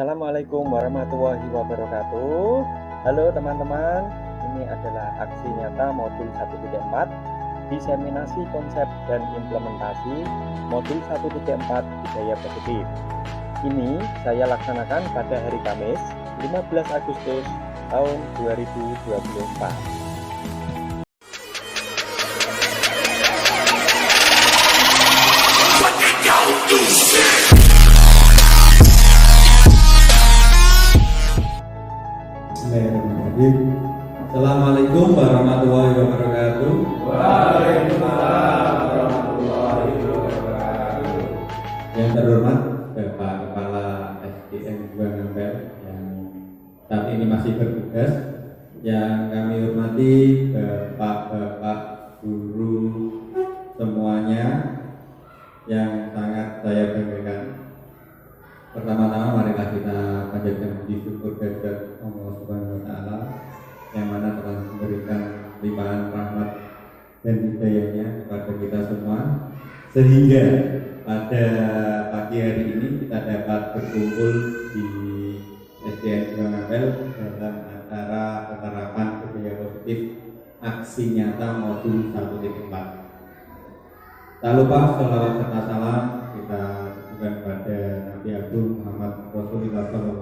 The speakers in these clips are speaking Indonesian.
Assalamualaikum warahmatullahi wabarakatuh. Halo teman-teman, ini adalah aksi nyata modul 1.4 diseminasi konsep dan implementasi modul 1.4 budaya positif. Ini saya laksanakan pada hari Kamis 15 Agustus tahun 2024. Assalamualaikum warahmatullahi wabarakatuh. Waalaikumsalam warahmatullahi wabarakatuh. Yang terhormat Bapak Kepala SDN 2 Ngampel yang saat ini masih bertugas, yang kami hormati Bapak-bapak guru semuanya yang sangat saya banggakan. Pertama-tama marilah kita panjatkan puji syukur kehadirat Allah Subhanahu wa taala yang mana telah memberikan limpahan rahmat dan hidayahnya kepada kita semua, sehingga pada pagi hari ini kita dapat berkumpul di SDN 2 Ngampel dalam acara penerapan budaya positif aksi nyata modul 1.4. Tak lupa sholawat serta salam kita tujukan kepada Nabi Agung Muhammad Rasulullah SAW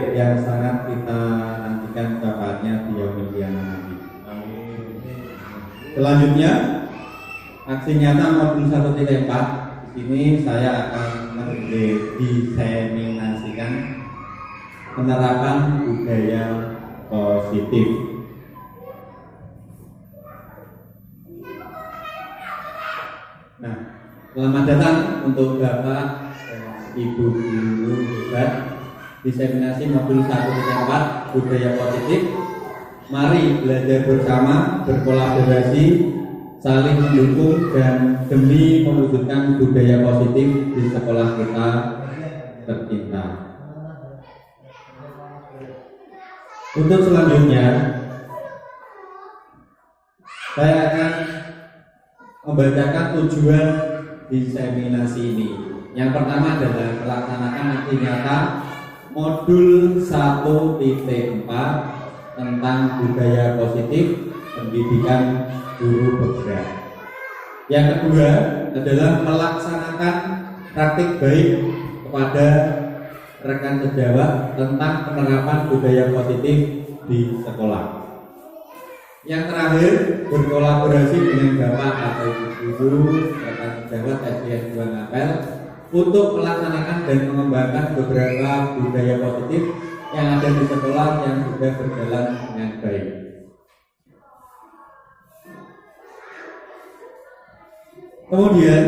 yang sangat kita nantikan syafaatnya di yaumil qiyamah nanti. Selanjutnya aksi nyata modul 1.4. Di sini saya akan mendiseminasikan penerapan budaya positif. Nah, selamat datang untuk Bapak Ibu guru hebat diseminasi modul 1.4 budaya positif. Mari belajar bersama, berkolaborasi, saling mendukung dan demi mewujudkan budaya positif di sekolah kita tercinta. Untuk selanjutnya saya akan membacakan tujuan diseminasi ini. Yang pertama adalah melaksanakan aksi nyata modul 1.4 tentang budaya positif pendidikan guru bergerak. Yang kedua adalah melaksanakan praktik baik kepada rekan sejawat tentang penerapan budaya positif di sekolah. Yang terakhir, berkolaborasi dengan Bapak atau Ibu guru rekan sejawat SDN 2 Ngampel untuk melaksanakan dan mengembangkan beberapa budaya positif yang ada di sekolah yang sudah berjalan dengan baik. Kemudian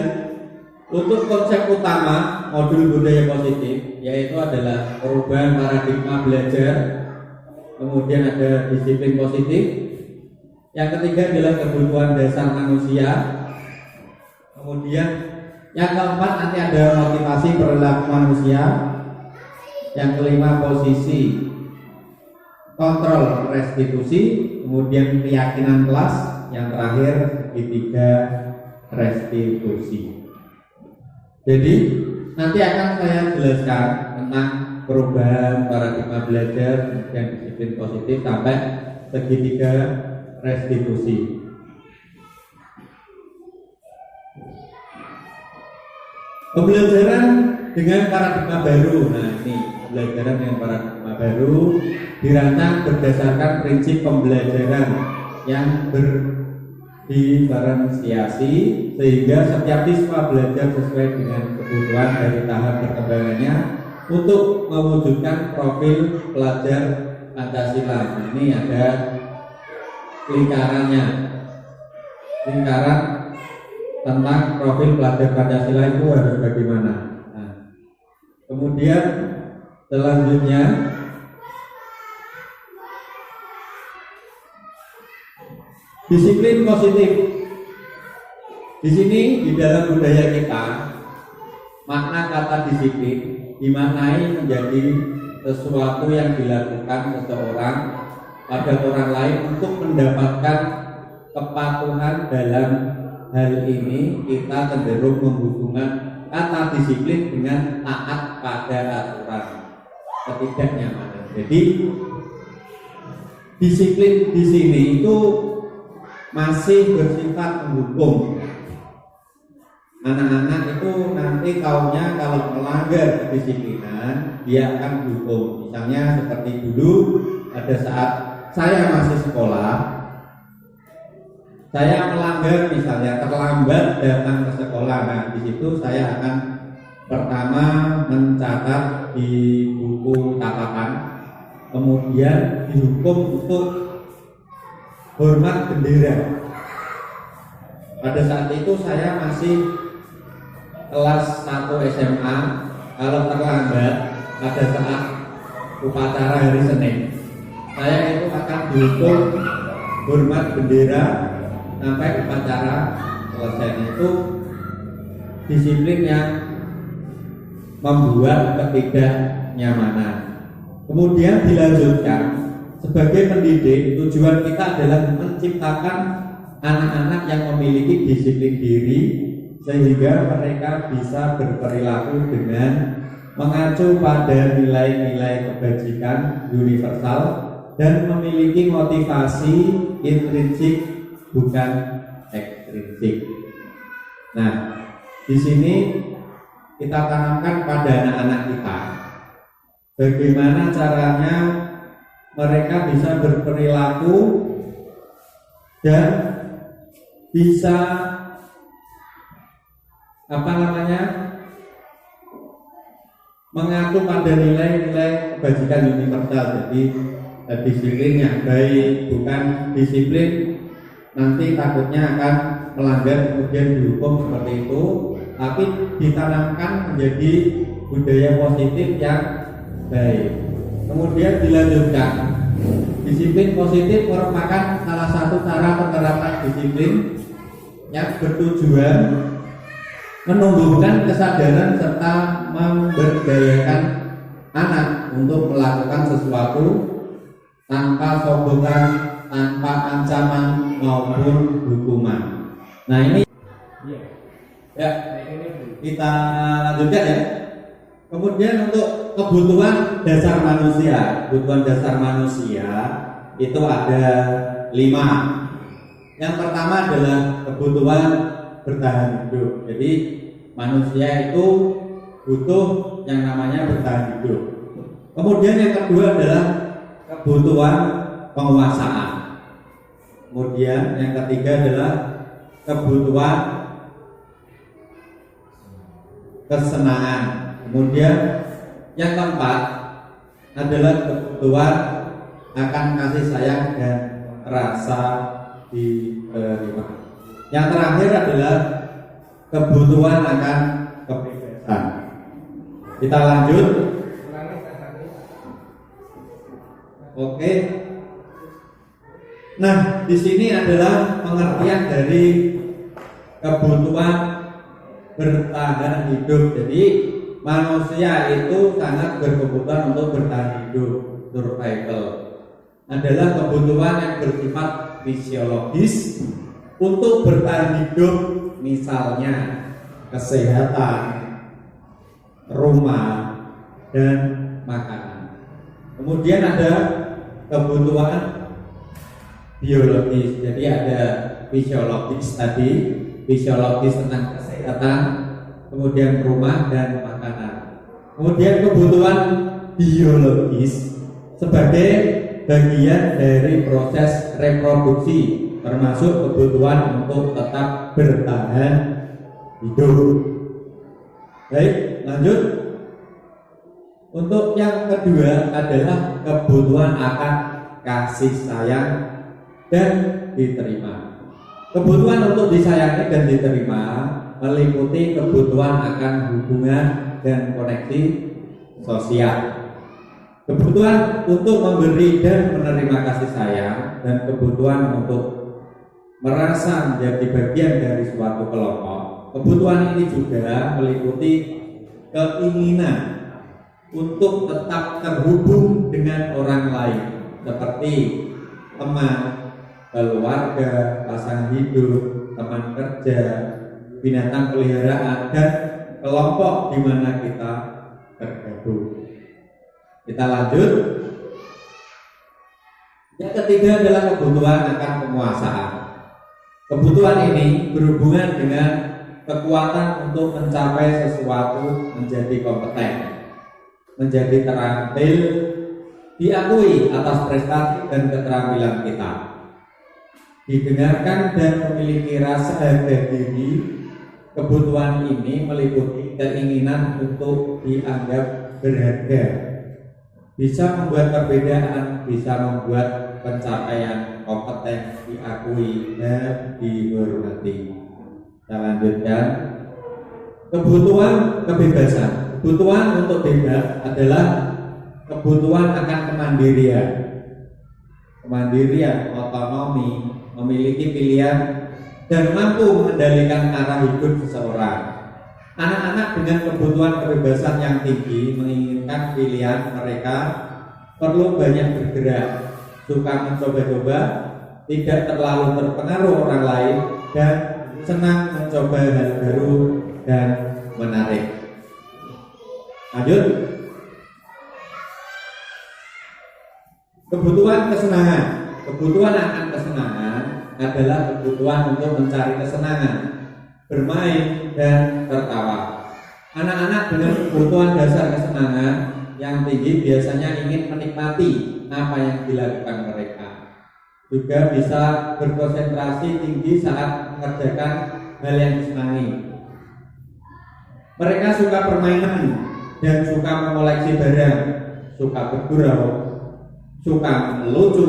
untuk konsep utama modul budaya positif yaitu adalah perubahan paradigma belajar, kemudian ada disiplin positif, yang ketiga adalah kebutuhan dasar manusia, kemudian yang keempat nanti ada motivasi perilaku manusia, yang kelima posisi kontrol restitusi, kemudian keyakinan kelas, yang terakhir segitiga restitusi. Jadi nanti akan saya jelaskan tentang perubahan paradigma belajar dan disiplin positif sampai segitiga restitusi. Pembelajaran dengan paradigma baru. Nah, ini pembelajaran dengan paradigma baru dirancang berdasarkan prinsip pembelajaran yang berdiferensiasi sehingga setiap siswa belajar sesuai dengan kebutuhan dari tahap perkembangannya untuk mewujudkan profil pelajar Pancasila. Nah, ini ada lingkarannya. Lingkaran tentang profil pelajar Pancasila itu harus bagaimana. Nah, kemudian selanjutnya disiplin positif. Di sini di dalam budaya kita makna kata disiplin dimaknai menjadi sesuatu yang dilakukan seseorang pada orang lain untuk mendapatkan kepatuhan. Dalam hal ini kita cenderung membutuhkan kata disiplin dengan taat pada aturan, ketidaknyamanan. Jadi disiplin di sini itu masih bersifat menghukum. Anak-anak itu nanti taunya kalau melanggar kedisiplinan dia akan dihukum. Misalnya seperti dulu pada saat saya masih sekolah, saya melanggar misalnya terlambat datang ke sekolah. Nah, di situ saya akan pertama mencatat di buku catatan, kemudian dihukum untuk hormat bendera. Pada saat itu saya masih kelas 1 SMA. Kalau terlambat pada saat upacara hari Senin, saya itu akan dihukum hormat bendera sampai upacara selesai. Itu disiplin yang membuat ketidaknyamanan. Kemudian dilanjutkan, sebagai pendidik tujuan kita adalah menciptakan anak-anak yang memiliki disiplin diri sehingga mereka bisa berperilaku dengan mengacu pada nilai-nilai kebajikan universal dan memiliki motivasi intrinsik bukan ekstrinsik. Nah, di sini kita tanamkan pada anak-anak kita bagaimana caranya mereka bisa berperilaku dan bisa mengacu pada nilai-nilai kebajikan universal. Jadi disiplin yang baik, bukan disiplin nanti takutnya akan melanggar kemudian dihukum seperti itu, tapi ditanamkan menjadi budaya positif yang baik. Kemudian dilanjutkan, disiplin positif merupakan salah satu cara penerapan disiplin yang bertujuan menumbuhkan kesadaran serta memberdayakan anak untuk melakukan sesuatu tanpa sokongan, tanpa ancaman maupun hukuman. Nah, ini ya kita lanjutkan ya. Kemudian untuk kebutuhan dasar manusia, kebutuhan dasar manusia itu ada 5. Yang pertama adalah kebutuhan bertahan hidup. Jadi manusia itu butuh yang namanya bertahan hidup. Kemudian yang kedua adalah kebutuhan penguasaan. Kemudian yang ketiga adalah kebutuhan kesenangan. Kemudian yang keempat adalah kebutuhan akan kasih sayang dan rasa diterima. Yang terakhir adalah kebutuhan akan kebebasan. Kita lanjut. Oke. Nah, di sini adalah pengertian dari kebutuhan bertahan hidup. Jadi manusia itu sangat berkebutuhan untuk bertahan hidup, survival. Adalah kebutuhan yang bersifat fisiologis untuk bertahan hidup, misalnya kesehatan, rumah, dan makanan. Kemudian ada kebutuhan biologis. Jadi ada fisiologis tadi, fisiologis tentang kesehatan, kemudian rumah dan makanan. Kemudian kebutuhan biologis sebagai bagian dari proses reproduksi, termasuk kebutuhan untuk tetap bertahan hidup. Baik, lanjut. Untuk yang kedua adalah kebutuhan akan kasih sayang dan diterima. Kebutuhan untuk disayangi dan diterima meliputi kebutuhan akan hubungan dan koneksi sosial. Kebutuhan untuk memberi dan menerima kasih sayang dan kebutuhan untuk merasa menjadi bagian dari suatu kelompok. Kebutuhan ini juga meliputi keinginan untuk tetap terhubung dengan orang lain, seperti teman, keluarga, pasangan hidup, teman kerja, binatang peliharaan, dan kelompok di mana kita tergabung. Kita lanjut. Yang ketiga adalah kebutuhan akan penguasaan. Kebutuhan ini berhubungan dengan kekuatan untuk mencapai sesuatu, menjadi kompeten, menjadi terampil, diakui atas prestasi dan keterampilan kita, didengarkan dan memiliki rasa harga diri. Kebutuhan ini meliputi keinginan untuk dianggap berharga, bisa membuat perbedaan, bisa membuat pencapaian kompeten diakui dan dihormati. Kita lanjutkan. Kebutuhan kebebasan. Kebutuhan untuk bebas adalah kebutuhan akan kemandirian. Kemandirian, otonomi, memiliki pilihan dan mampu mengendalikan arah hidup seseorang. Anak-anak dengan kebutuhan kebebasan yang tinggi menginginkan pilihan. Mereka perlu banyak bergerak, suka mencoba-coba, tidak terlalu terpengaruh orang lain, dan senang mencoba hal baru dan menarik. Lanjut. Kebutuhan kesenangan. Kebutuhan akan kesenangan adalah kebutuhan untuk mencari kesenangan, bermain dan tertawa. Anak-anak dengan kebutuhan dasar kesenangan yang tinggi biasanya ingin menikmati apa yang dilakukan mereka. Juga bisa berkonsentrasi tinggi saat mengerjakan hal yang disenangi. Mereka suka permainan dan suka mengoleksi barang, suka bergurau, suka melucu,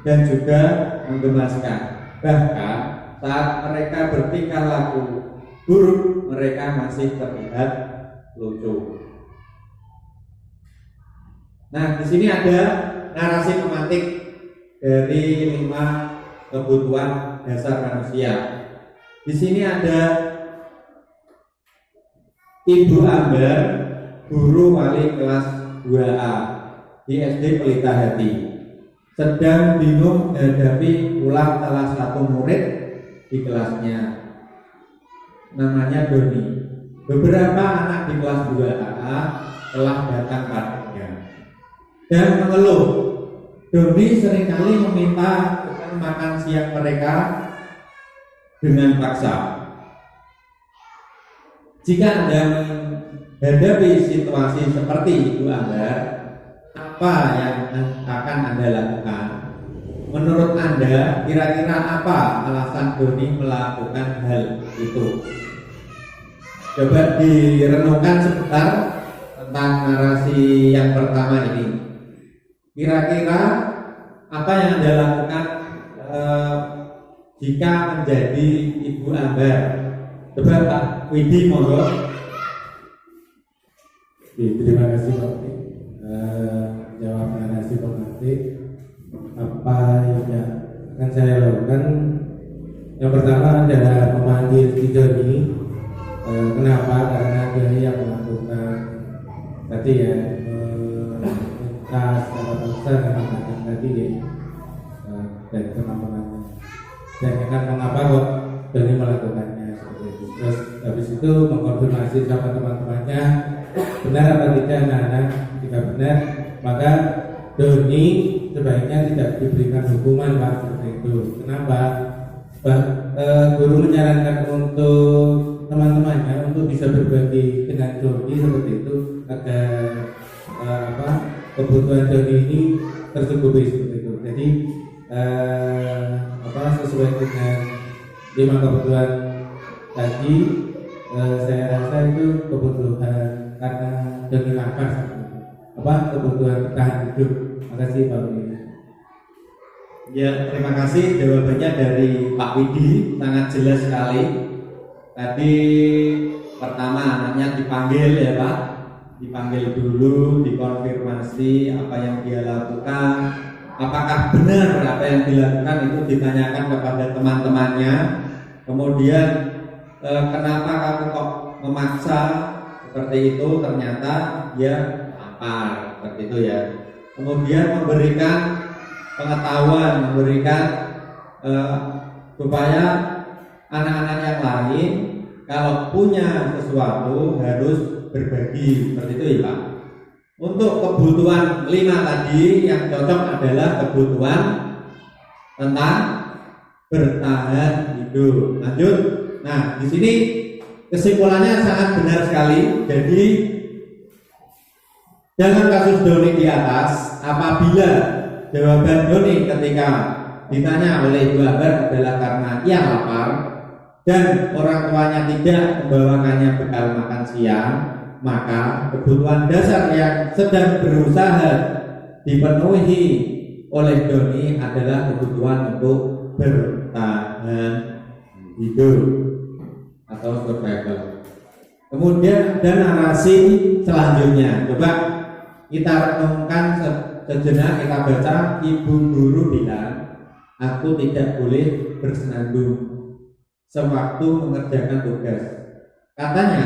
dan juga menggemaskan. Bahkan saat mereka bertingkah laku buruk, mereka masih terlihat lucu. Nah, di sini ada narasi pemantik dari 5 kebutuhan dasar manusia. Di sini ada Ibu Ambar, guru wali kelas 2A di SD Pelita Hati, sedang bingung menghadapi ulang salah satu murid di kelasnya. Namanya Doni. Beberapa anak di kelas 2A telah datang padanya dan mengeluh. Doni seringkali meminta makan siang mereka dengan paksa. Jika Anda menghadapi situasi seperti Ibu Ambar, apa yang akan Anda lakukan? Menurut Anda, kira-kira apa alasan Doni melakukan hal itu? Coba direnungkan sebentar tentang narasi yang pertama ini. Kira-kira apa yang Anda lakukan jika menjadi Ibu Ambar? Coba Pak Widi, monggo. Terima kasih Pak. Jawab narasi pemantik. Apa yang akan saya lakukan? Yang pertama adalah memanggil Doni. Kenapa? Karena Doni yang melakukan tadi ya, minta secara paksa mengatakan tadi ya, dari teman-temannya. Dan kan mengapa kok Doni melakukannya seperti itu. Terus habis itu mengkonfirmasi sama teman-temannya, benar apa tidak anak-anak. Jika benar, maka Doni sebaiknya tidak diberikan hukuman Pak, seperti itu. Kenapa? Guru menyarankan untuk teman-temannya untuk bisa berbagi dengan Doni seperti itu agar kebutuhan Doni ini tercukupi seperti itu. Jadi sesuai dengan 5 kebutuhan tadi, saya rasa itu kebutuhan karena Doni lapar, kebutuhan bertahan hidup. Terima kasih Pak Widi. Ya, terima kasih jawabannya dari Pak Widi, sangat jelas sekali. Tadi pertama anaknya dipanggil ya Pak, dipanggil dulu, dikonfirmasi apa yang dia lakukan, apakah benar apa yang dilakukan, itu ditanyakan kepada teman-temannya. Kemudian kenapa kamu kok memaksa seperti itu? Ternyata dia lapar, seperti itu ya. Kemudian memberikan pengetahuan, memberikan supaya anak-anak yang lain kalau punya sesuatu harus berbagi, seperti itu ya Pak. Untuk kebutuhan 5 tadi yang cocok adalah kebutuhan tentang bertahan hidup. Lanjut. Nah, di sini kesimpulannya sangat benar sekali. Jadi jangan kasus Doni di atas. Apabila jawaban Doni ketika ditanya oleh Ibu Ambar adalah karena ia lapar dan orang tuanya tidak membawakannya bekal makan siang, maka kebutuhan dasar yang sedang berusaha dipenuhi oleh Doni adalah kebutuhan untuk bertahan hidup atau survival. Kemudian ada narasi selanjutnya. Coba kita renungkan sejenak, kita baca. Ibu guru bilang, aku tidak boleh bersenandung sewaktu mengerjakan tugas. Katanya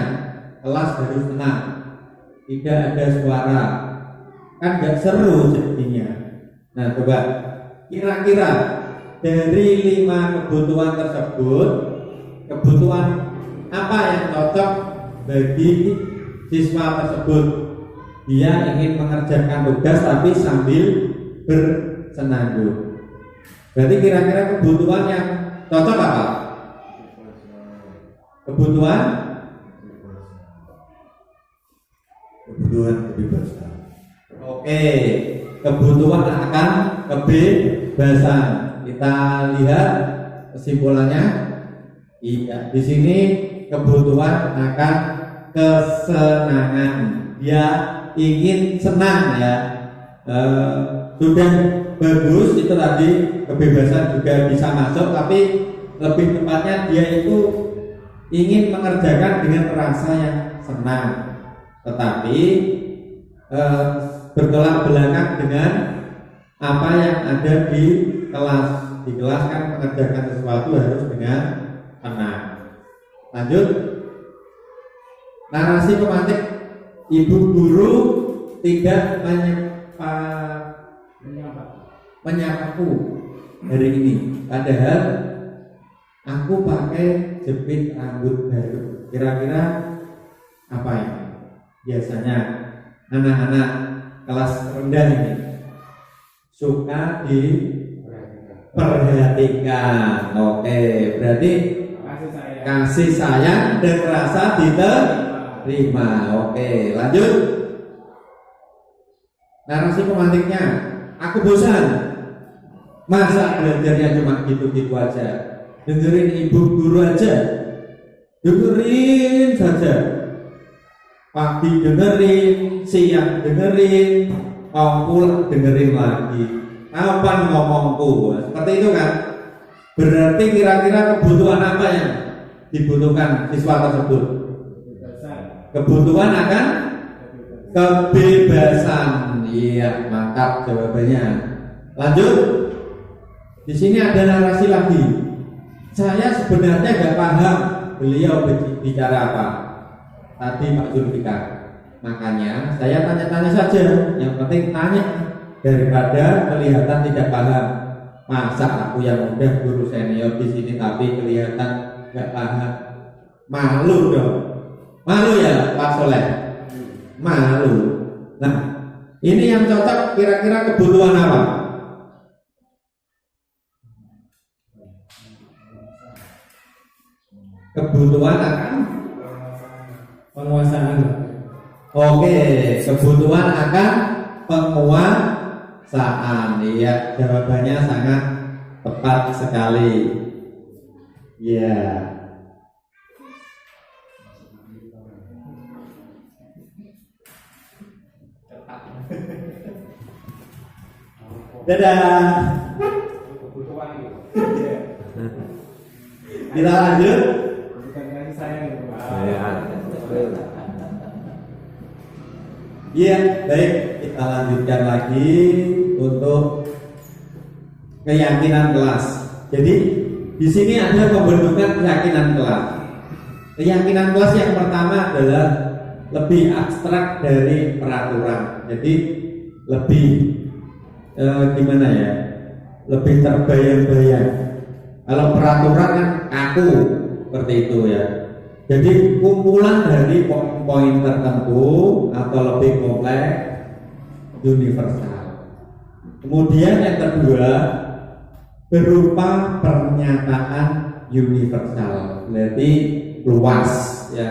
kelas harus tenang, tidak ada suara, kan gak seru jadinya. Nah coba kira-kira dari 5 kebutuhan tersebut, kebutuhan apa yang cocok bagi siswa tersebut? Dia ingin mengerjakan tugas tapi sambil bersenandung. Berarti kira-kira kebutuhan yang cocok apa? Kebutuhan kebebasan. Oke, kebutuhan akan kebebasan. Kita lihat kesimpulannya. Iya, di sini kebutuhan akan kesenangan. Dia ingin senang ya. Sudah bagus itu tadi, kebebasan juga bisa masuk, tapi lebih tepatnya dia itu ingin mengerjakan dengan rasa yang senang, tetapi bertolak belakang dengan apa yang ada di kelas. Di kelas kan mengerjakan sesuatu harus dengan tenang. Lanjut. Narasi pemantik, ibu guru tidak menyapaku hari ini, padahal aku pakai jepit rambut baru. Kira-kira apa ya? Biasanya anak-anak kelas rendah ini suka diperhatikan. Oke, berarti kasih sayang dan rasa diterima. Oke, lanjut. Narasi pemantiknya, aku bosan. Masa belajarnya cuma gitu-gitu aja? Dengerin ibu guru aja, dengerin saja. Pagi dengerin, siang dengerin, mau pulang dengerin lagi. Kapan ngomongku? Seperti itu kan? Berarti kira-kira kebutuhan apa yang dibutuhkan siswa tersebut? Kebutuhan akan kebebasan. Iya, mantap jawabannya. Lanjut. Di sini ada narasi lagi. Saya sebenarnya gak paham beliau bicara apa tadi Pak Zulfikar. Makanya saya tanya-tanya saja. Yang penting tanya daripada kelihatan tidak paham. Masa aku yang udah guru senior di sini tapi kelihatan gak paham? Malu dong. Malu ya Pak Soleh. Malu. Nah, ini yang cocok kira-kira kebutuhan apa? Kebutuhan akan penguasaan. Oke, kebutuhan akan penguasaan. Iya, jawabannya sangat tepat sekali. Iya. Dadah. Kita lanjut. Iya, baik, kita lanjutkan lagi untuk keyakinan kelas. Jadi di sini ada pembentukan keyakinan kelas. Keyakinan kelas yang pertama adalah lebih abstrak dari peraturan. Jadi lebih gimana ya? Lebih terbayang-bayang. Kalau peraturan kan kaku seperti itu ya. Jadi kumpulan dari poin-poin tertentu atau lebih kompleks universal. Kemudian yang kedua berupa pernyataan universal, berarti luas ya.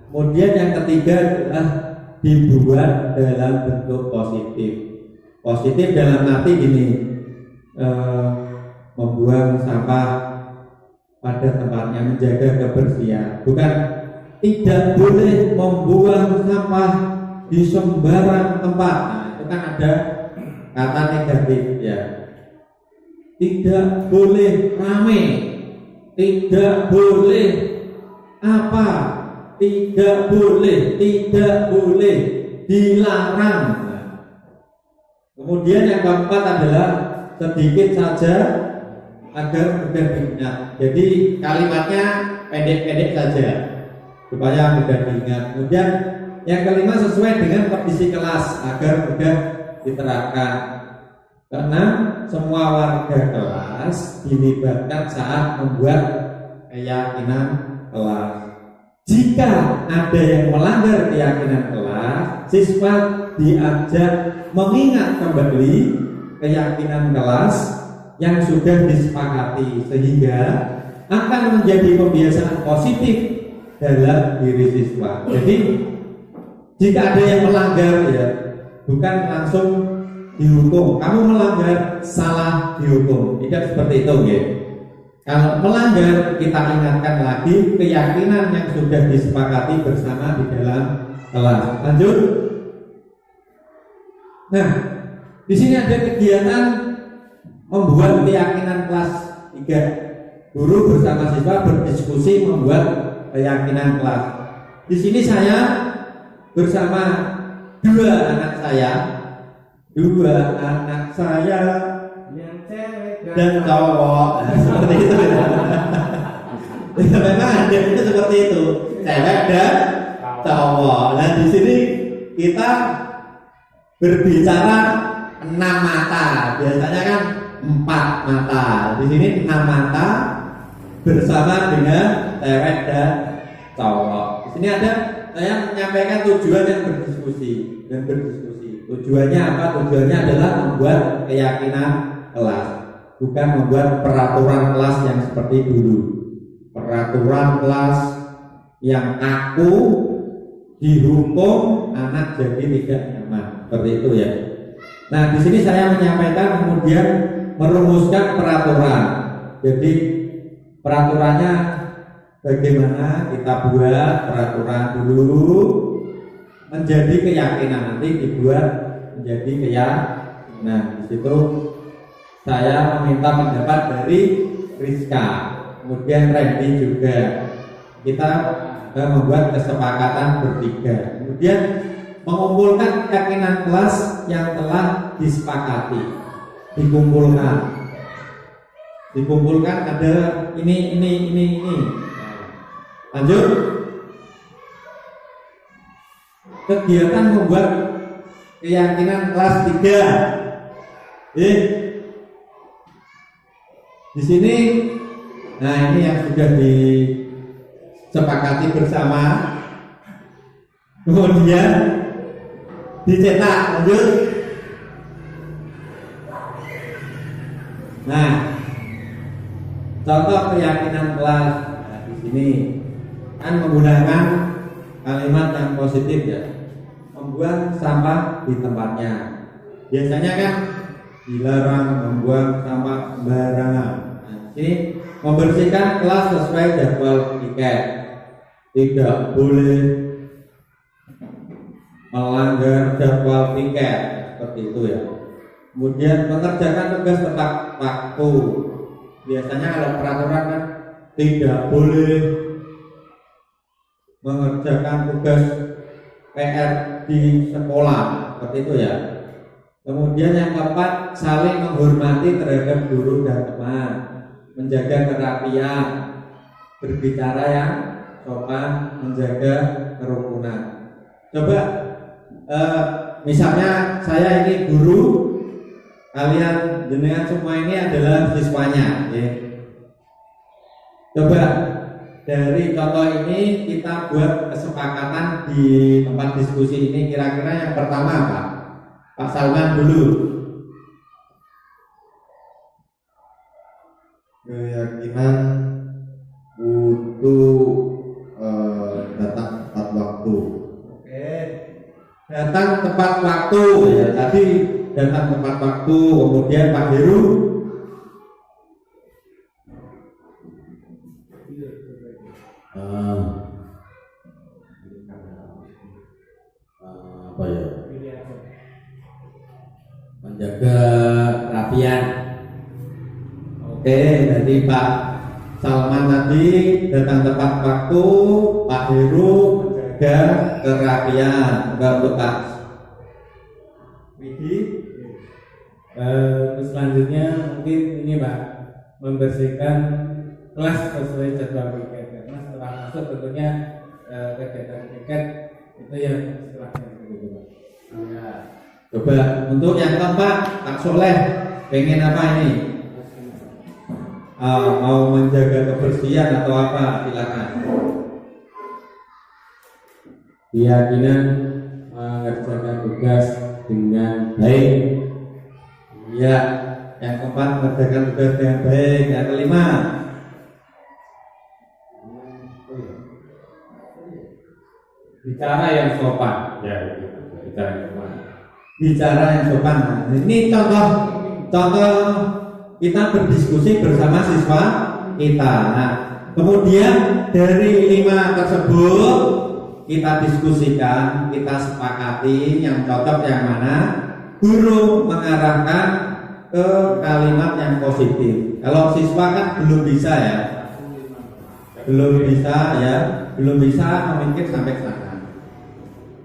Kemudian yang ketiga adalah dibuat dalam bentuk positif. Positif dalam arti gini, membuang sampah pada tempatnya, menjaga kebersihan. Bukan tidak boleh membuang sampah di sembarang tempat. Nah, itu kan ada kata negatif ya. Tidak boleh rame, tidak boleh apa, tidak boleh dilarang. Nah, kemudian yang keempat adalah sedikit saja agar mudah diingat. Jadi kalimatnya pendek-pendek saja supaya mudah diingat. Kemudian yang kelima sesuai dengan kondisi kelas agar mudah diterapkan. Karena semua warga kelas dilibatkan saat membuat keyakinan kelas. Jika ada yang melanggar keyakinan kelas, siswa diajak mengingat kembali keyakinan kelas yang sudah disepakati, sehingga akan menjadi kebiasaan positif dalam diri siswa. Jadi jika ada yang melanggar ya bukan langsung dihukum. Kamu melanggar, salah, dihukum. Tidak seperti itu ya. Kalau melanggar, kita ingatkan lagi keyakinan yang sudah disepakati bersama di dalam kelas. Lanjut. Nah, di sini ada kegiatan membuat keyakinan kelas 3. Guru bersama siswa berdiskusi membuat keyakinan kelas. Di sini saya bersama dua anak saya yang cewek dan cowok. Nah, seperti itu ya. Memang ada itu seperti itu, cewek dan cowok. Nah di sini kita berbicara 6 mata, biasanya kan 4 mata. Di sini 6 mata bersama dengan cewek dan cowok. Di sini ada saya menyampaikan tujuan yang berdiskusi. Tujuannya apa? Tujuannya adalah membuat keyakinan kelas, bukan membuat peraturan kelas yang seperti dulu. Peraturan kelas yang kaku dihukum anak jadi tidak nyaman, seperti itu ya. Nah, di sini saya menyampaikan kemudian merumuskan peraturan. Jadi peraturannya bagaimana kita buat peraturan dulu menjadi keyakinan, nanti dibuat menjadi keyakinan. Di situ saya meminta pendapat dari Rizka, kemudian Randy juga. Kita membuat kesepakatan bertiga, kemudian mengumpulkan keyakinan kelas yang telah disepakati, dikumpulkan ada ini. Lanjut. Kegiatan membuat keyakinan kelas 3. Di sini, nah ini yang sudah disepakati bersama. Kemudian dicetak. Lanjut. Nah, contoh keyakinan kelas. Nah, di sini kan menggunakan kalimat yang positif ya. Membuang sampah di tempatnya. Biasanya kan dilarang membuang sampah sembarangan. Nah, ini membersihkan kelas sesuai jadwal tiket. Tidak boleh melanggar jadwal tiket, seperti itu ya. Kemudian mengerjakan tugas tepat waktu. Biasanya kalau peraturan kan tidak boleh mengerjakan tugas PR di sekolah, seperti itu ya. Kemudian yang keempat, saling menghormati terhadap guru dan teman, menjaga kerapian, berbicara yang sopan, menjaga kerukunan. Coba misalnya saya ini guru, kalian jenengan semua ini adalah siswanya ya. Coba dari contoh ini kita buat kesepakatan di tempat diskusi ini. Kira-kira yang pertama apa? Pak Salman dulu. Keyakinan untuk datang tepat waktu. Oke. Datang tepat waktu ya. Tadi datang tepat waktu. Kemudian Pak Heru. Apa ya? Menjaga kerapian. Oke, jadi Pak Salman tadi datang tepat waktu, Pak Heru menjaga kerapian. Untuk Pak Widi. Selanjutnya mungkin ini Pak, membersihkan kelas sesuai jadwal piket, karena setelah masuk tentunya kegiatan piket itu yang istilahnya begitu Pak. Coba untuk yang keempat, Pak Soleh pengen apa ini? Mau menjaga kebersihan atau apa? Silakan. Keyakinan mengerjakan tugas dengan baik. Iya, yang keempat mengerjakan tugas dengan baik. Yang kelima, Bicara yang sopan. Ya, bicara yang sopan. bicara yang sopan. Nah, ini contoh kita berdiskusi bersama siswa kita. Nah, kemudian dari 5 tersebut kita diskusikan, kita sepakati yang cocok yang mana. Guru mengarahkan ke kalimat yang positif. Kalau siswa kan belum bisa ya, belum bisa memikir sampai sana.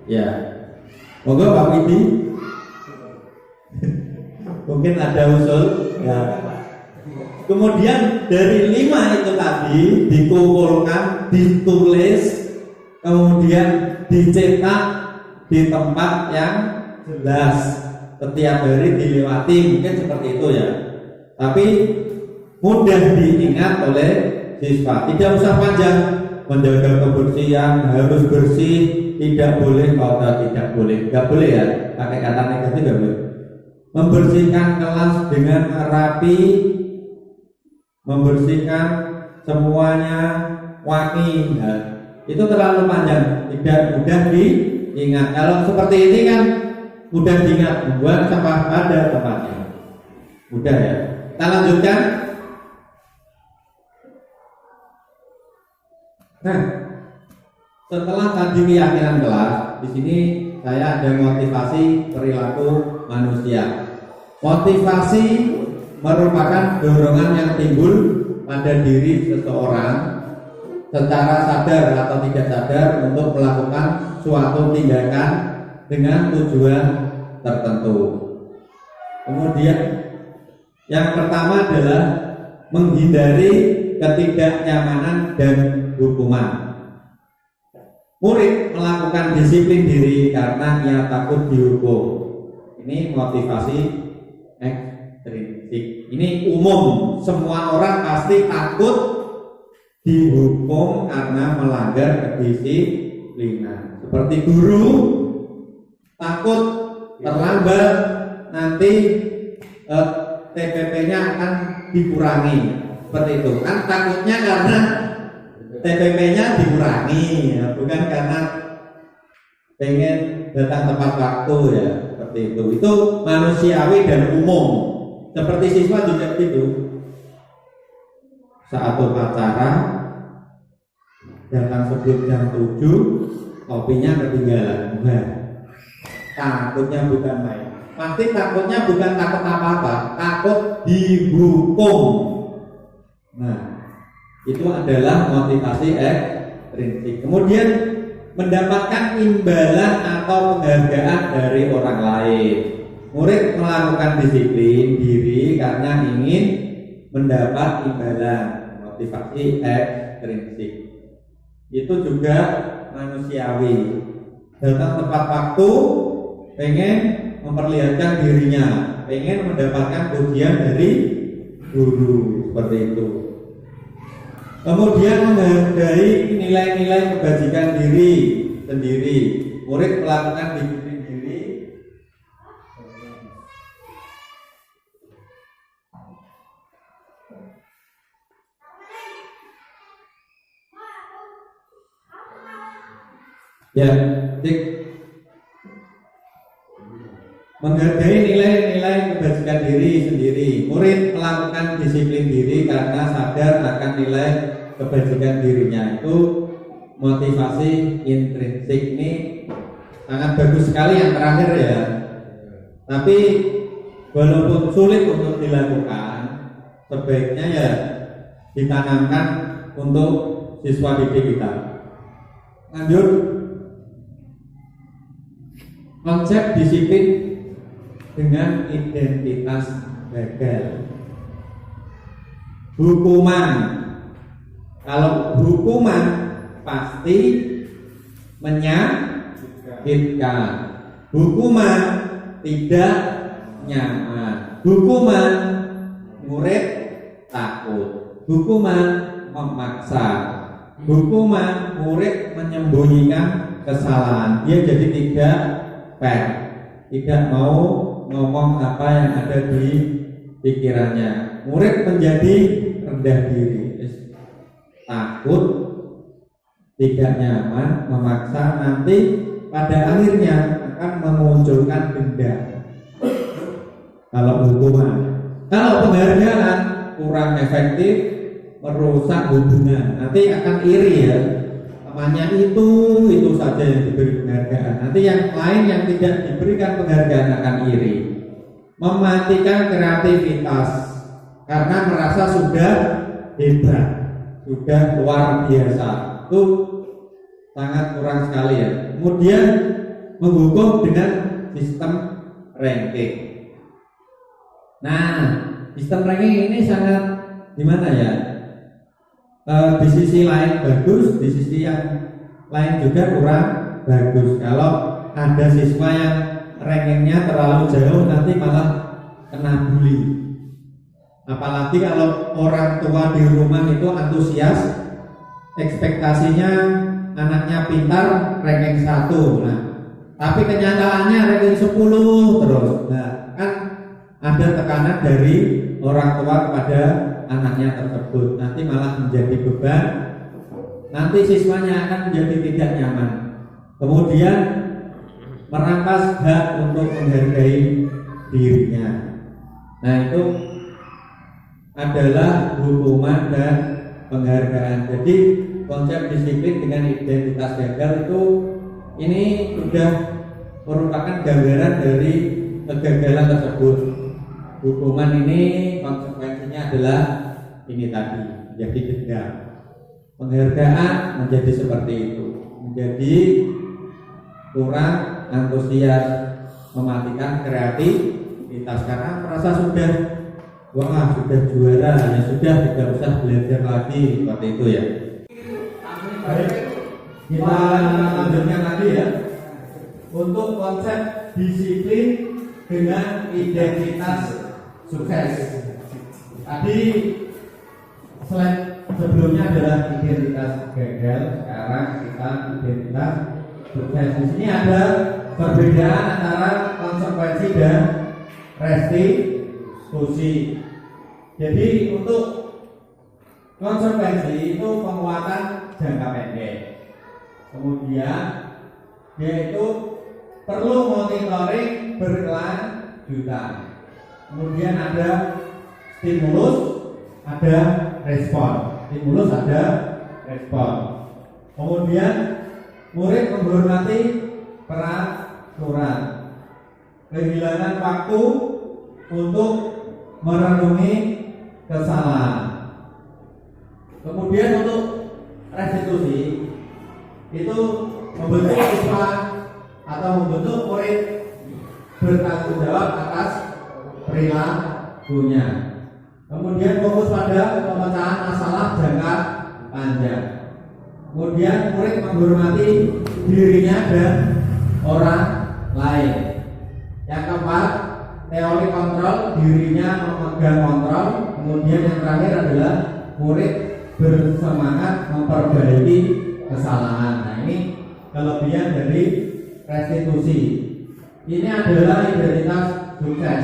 Ya, monggo Pak Widi. Mungkin ada usul. Ya. Kemudian dari 5 itu tadi dikumpulkan, ditulis, kemudian dicetak di tempat yang jelas. Setiap hari dilewati, mungkin seperti itu ya. Tapi mudah diingat oleh siswa. Tidak usah panjang. Menjaga kebersihan harus bersih, tidak boleh kotor, tidak boleh. Enggak boleh ya. Pakai kata negatif enggak boleh. Membersihkan kelas dengan rapi, membersihkan semuanya wangi. Nah, itu terlalu panjang, tidak mudah diingat. Kalau seperti ini kan mudah diingat, buat sampah pada tempatnya. Mudah ya. Kita lanjutkan. Nah, setelah tadi keyakinan kelas, di sini saya ada motivasi perilaku manusia. Motivasi merupakan dorongan yang timbul pada diri seseorang secara sadar atau tidak sadar untuk melakukan suatu tindakan dengan tujuan tertentu. Kemudian yang pertama adalah menghindari ketidaknyamanan dan hukuman. Murid melakukan disiplin diri karena ia takut dihukum. Ini motivasi ekstrinsik. Ini umum, semua orang pasti takut dihukum karena melanggar kedisiplinan. Seperti guru takut terlambat nanti TPP-nya akan dikurangi. Seperti itu kan, takutnya karena TPP-nya dikurangi ya, bukan karena pengen datang tepat waktu ya. Seperti itu manusiawi dan umum. Seperti siswa juga gitu. Saat upacara datang sebelum jam 7, kopinya ketinggalan. Nah, takutnya bukan main. Pasti takutnya bukan takut apa-apa, takut dihukum. Nah, itu adalah motivasi ekstrinsik. Kemudian mendapatkan imbalan atau penghargaan dari orang lain. Murid melakukan disiplin diri karena ingin mendapat imbalan, motivasi ekstrinsik. Itu juga manusiawi. Datang tepat waktu, pengen memperlihatkan dirinya, pengen mendapatkan pujian dari guru, seperti itu. Kemudian menghargai nilai-nilai kebajikan diri sendiri. Murid melakukan disiplin diri. Ya, cek. Menghargai nilai-nilai kebajikan diri sendiri. Murid melakukan disiplin diri karena sadar akan nilai kebajikan dirinya. Itu motivasi intrinsik ini sangat bagus sekali yang terakhir ya. Tapi walaupun sulit untuk dilakukan, sebaiknya ya ditanamkan untuk siswa didik kita. Lanjut, konsep disiplin dengan identitas gagal. Hukuman, kalau hukuman pasti menyakitkan. Hukuman tidak nyaman. Hukuman murid takut. Hukuman memaksa. Hukuman murid menyembunyikan kesalahan. Dia jadi tidak fair, tidak mau ngomong apa yang ada di pikirannya. Murid menjadi rendah diri, takut, tidak nyaman, memaksa, nanti pada akhirnya akan memunculkan dendam. Kalau hukuman, kalau penghargaan kurang efektif, merusak hubungan, nanti akan iri ya. Temannya itu saja yang diberi penghargaan, nanti yang lain yang tidak diberikan penghargaan akan iri. Mematikan kreativitas karena merasa sudah hebat, sudah luar biasa. Itu sangat kurang sekali ya. Kemudian menghukum dengan sistem ranking. Nah, sistem ranking ini sangat gimana ya? Di sisi lain bagus, di sisi yang lain juga kurang bagus. Kalau ada siswa yang rankingnya terlalu jauh, nanti malah kena bully. Apalagi kalau orang tua di rumah itu antusias, ekspektasinya anaknya pintar, ranking 1. Nah, tapi kenyataannya ranking 10 terus. Nah, kan ada tekanan dari orang tua kepada anaknya tersebut, nanti malah menjadi beban. Nanti siswanya akan menjadi tidak nyaman. Kemudian merampas hak untuk menghargai dirinya. Nah, itu adalah hukuman dan penghargaan. Jadi konsep disiplin dengan identitas gagal itu ini sudah merupakan gambaran dari kegagalan tersebut. Hukuman ini konsekuensinya adalah ini tadi, menjadi dendam. Penghargaan menjadi seperti itu, menjadi kurang antusias, mematikan kreativitas karena merasa sudah juara, ya sudah tidak usah belajar lagi, seperti itu ya. Baik, kita lanjutkan lagi ya. Untuk konsep disiplin dengan identitas sukses. Tadi slide sebelumnya adalah identitas gagal, sekarang kita identitas sukses. Di sini ada perbedaan antara konsekuensi dan restitusi. Jadi untuk konsekuensi itu penguatan jangka pendek. Kemudian dia itu perlu monitoring berkelanjutan. Kemudian ada stimulus, ada respon. Stimulus, ada respon. Kemudian murid menghormati peraturan. Kehilangan waktu untuk merenungi kesalahan. Kemudian untuk restitusi itu membentuk siswa atau membentuk murid bertanggung jawab atas perilakunya. Kemudian fokus pada pemecahan masalah jangka panjang. Kemudian murid menghormati dirinya dan orang lain. Yang keempat, teori kontrol, dirinya memegang kontrol. Kemudian yang terakhir adalah murid bersemangat memperbaiki kesalahan. Nah, ini kelebihan dari restitusi. Ini adalah identitas sukses.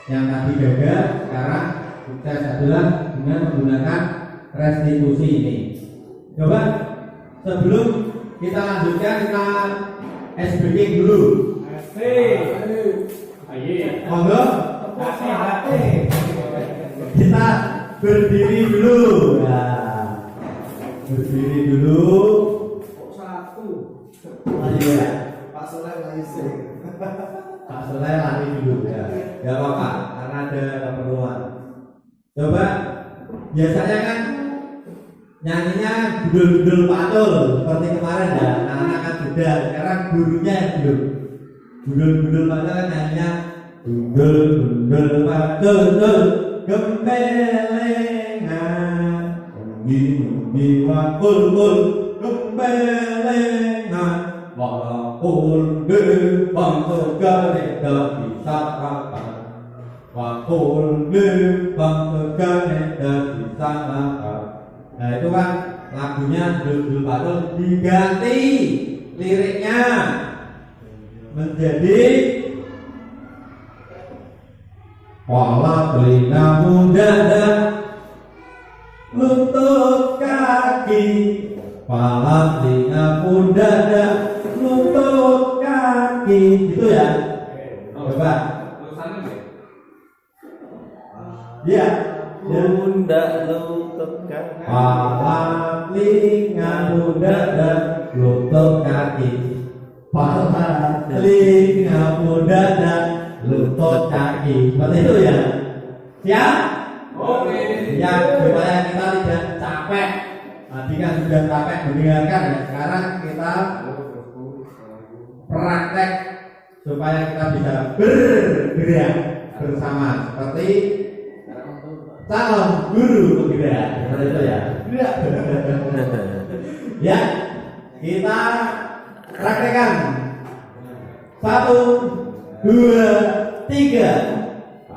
Yang tadi gagal, sekarang sukses adalah dengan menggunakan restitusi ini. Coba sebelum kita lanjutkan, kita ice breaking dulu. Monggo. Kita berdiri dulu. Nah, berdiri dulu. Iya. Pak Soleh lari dulu ya. Gak apa-apa, karena ada keperluan. Coba, biasanya kan nyanyinya gundul-gundul patul seperti kemarin ya. Anak-anak kan sudah, sekarang gurunya yang belum. Gundul-gundul patul kan nyanyinya gundul-gundul patul, gembelengan, munggi wakul-kul, gembelengan, walaupun gerbang surga tidak bisa makan, wakul gerbang surga tidak bisa makan. Nah itu kan lagunya gundul patul, diganti liriknya menjadi wala telinga muda dan lutut kaki, wala telinga muda dan lutut kaki, gitu ya. Coba ya, Bunda lutut kaki, wala telinga muda dan lutut kaki, wala telinga muda dan lutut kaki. Seperti itu ya. Siap? Oke. Siap, supaya kita tidak capek. Tadi kan sudah capek mendengarkan ya. Sekarang kita praktek supaya kita bisa bergerak bersama seperti calon guru bergerak. Seperti itu ya. Ya, kita praktekkan. 1, 2, 3.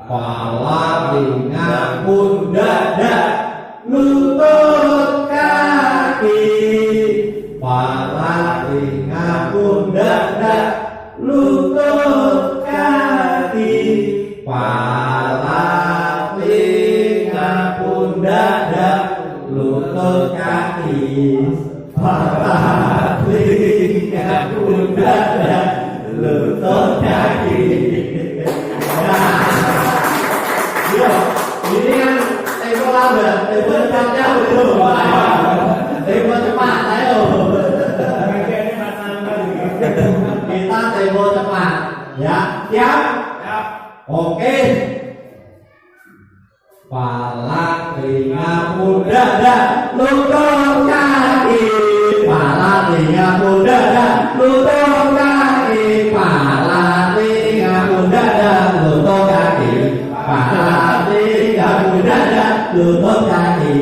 Pala telinga dada, lutut kaki. Pala telinga dada, lutut kaki. Pala telinga dada, lutut kaki. Pala telinga dada, lutut kaki. Nah, ini kan tempo lambat, tempo cepatnya belum. Tempo cepat, ayo. Kita tempo cepat, ya, siap? Oke. Pala telinga dada, lutut kaki. Pala telinga dada, lutut kaki. Pala telinga dada, lutut kaki. Pala telinga dada, lutut kaki.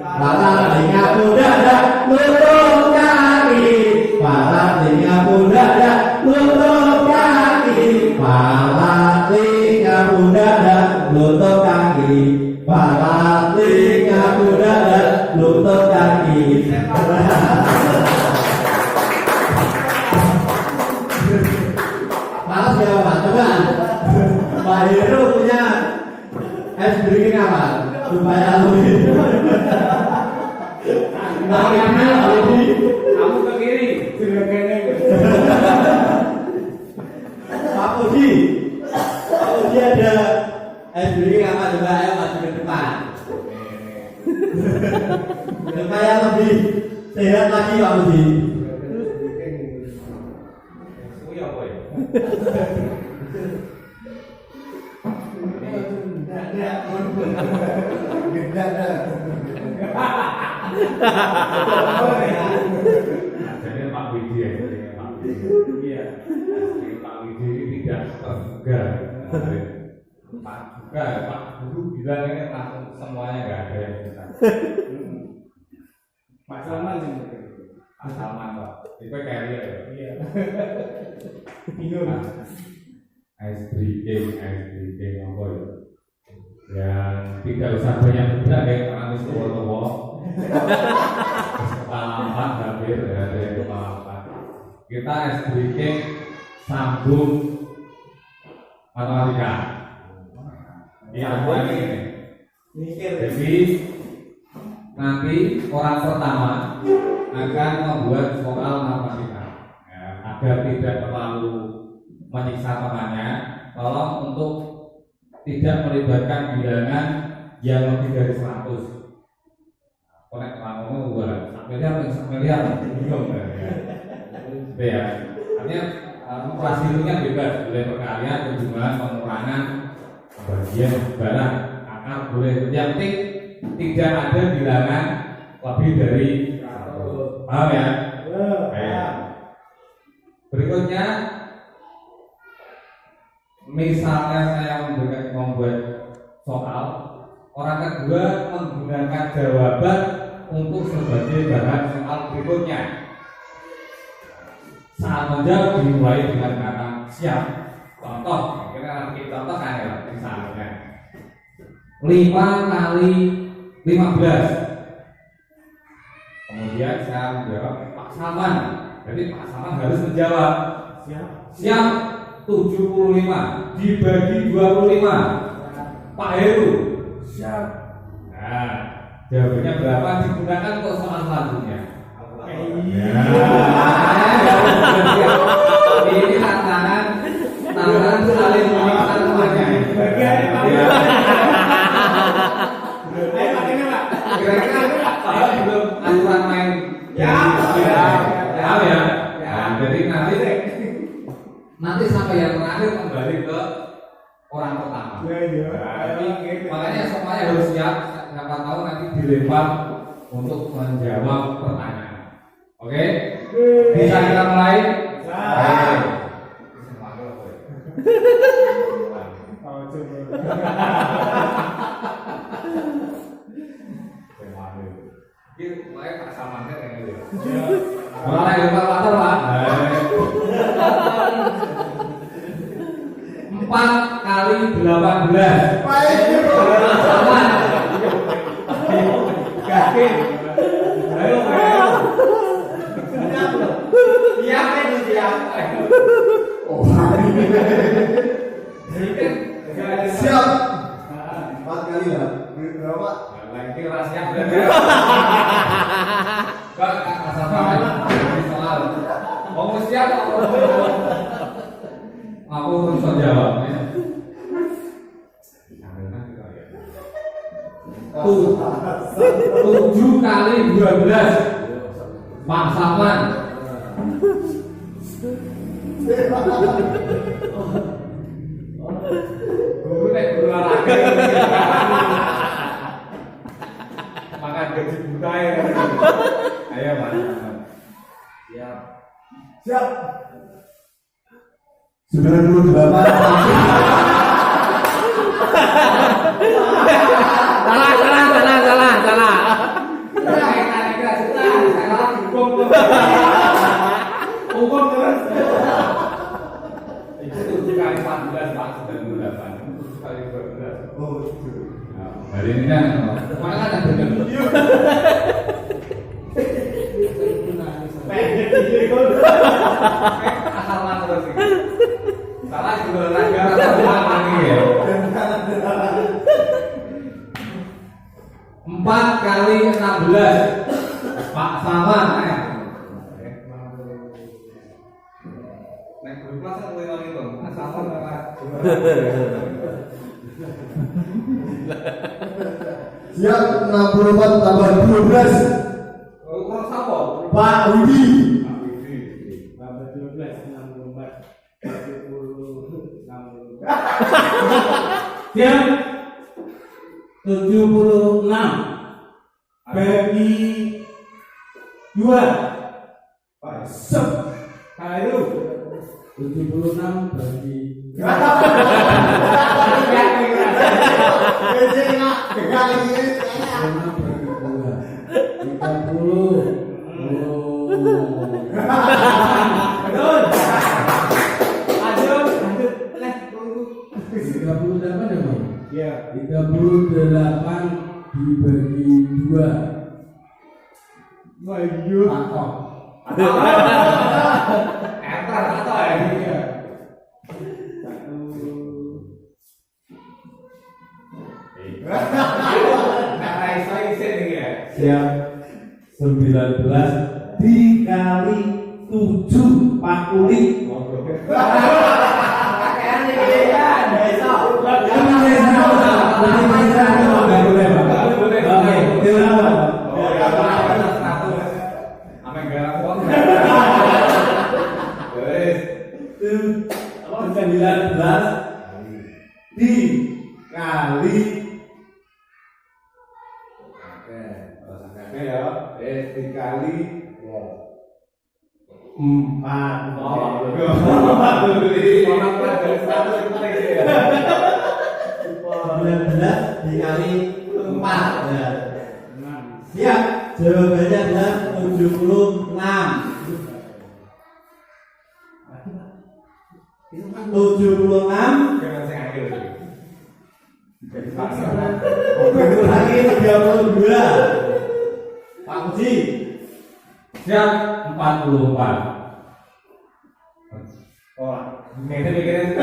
Pala telinga dada, lutut kaki. Pala telinga dada, lutut kaki. Pala telinga dada, lutut kaki. Pala telinga dada, lutut kaki. Malas ya Pak, coba Pak Heru punya es breaking apa? Supaya lebih Kamu ke kiri, sudah kene. Pak Pudi ada es breaking apa? Coba ayo maju ke depan supaya lebih sehat lagi Pak Pudi. Jadi Pak Widi ya, Pak Widi. Iya. Pak Widi ini tidak terbuka. Pak juga, Pak Guru bilang ini langsung semuanya nggak ada yang bisa. Pak Salman sih. Pak Salman Pak. Itu carrier ya. Iya. Bingung. Ice breaking apa ya? Yang tidak usah banyak budak kayak anis tua-tua. Kepala 4 hampir dari kepala 4. Kita SBK sambung matematika. Yang ini. Jadi nanti orang pertama akan membuat soal matematika ya, agar tidak terlalu menyiksa temannya. Tolong untuk tidak melibatkan bilangan yang lebih dari 100. Konek kamu buat miliar bingung ya. Ya, artinya hasilnya bebas, boleh perkalian, penjumlahan, pengurangan, bagian barang, akar boleh. Yang penting tidak ada bilangan lebih dari 100. Paham ya? Baik. Berikutnya, misalnya saya membuat soal, orang kedua menggunakan jawaban untuk sebagai bahan soal berikutnya. Saat menjawab dimulai dengan kata siap. Contoh, kita contohkan ya, misalnya 5 kali 15. Kemudian saya menjawab Pak Saman. Jadi Pak Saman harus menjawab siap 75 dibagi 25. Pak Heru siap. Nah, jawabannya berapa digunakan untuk soal selanjutnya? Ini tantangan saling menyiksa temannya. Kira-kira belum aturan main. Ya. Jadi nanti sampai yang terakhir kembali ke orang pertama. Makanya semuanya harus siap. Siapa tahu nanti dilempar untuk menjawab pertanyaan. Oke? Bisa kita mulai? Mulai Pak Samannya kayak gitu. Mulai Pak Water Pak. 4 kali 18. Saman. Yakin. Ayo. Siap. 4 kali lah. Berapa? Lagi rahasia. Kak asal soal. Mau siap aku terus jawab. 7 kali 12. Pak Saman. Guru olahraga. Makan gaji buta ya. Ayo Pak. Siap. 98. Salah. Hukum terus. Itu 7 kali 14 Pak 98. 7 kali 12. Oh, itu. Hari ini kan mana ada benar. Asal terus ini. Salah juga olahraga lagi ya. 4 kali 16. Pak Saman. Naik berkelas kan mulai itu. Saman apa? Siap 64 tambah 12. Kurang siapa? Pak Widi. Tambah 12 64 76. Siap 76 bagi 2. Pak Sep. Ayo 76 bagi Ya. 38 dibagi 2. Wayu. Atau Enter atau ya? Iya. Nah, saya nih ya. Siap. 19 dikali 7 Pak Uli. Pakaian ini ya, besok. Dikali dikali 19 dikali 4 ya. Siap, jawabannya adalah 76. 76 Jangan saya ambil. Jadi paksa. lagi 32. Pak Uji. Siap 44. Oh, ini bikin.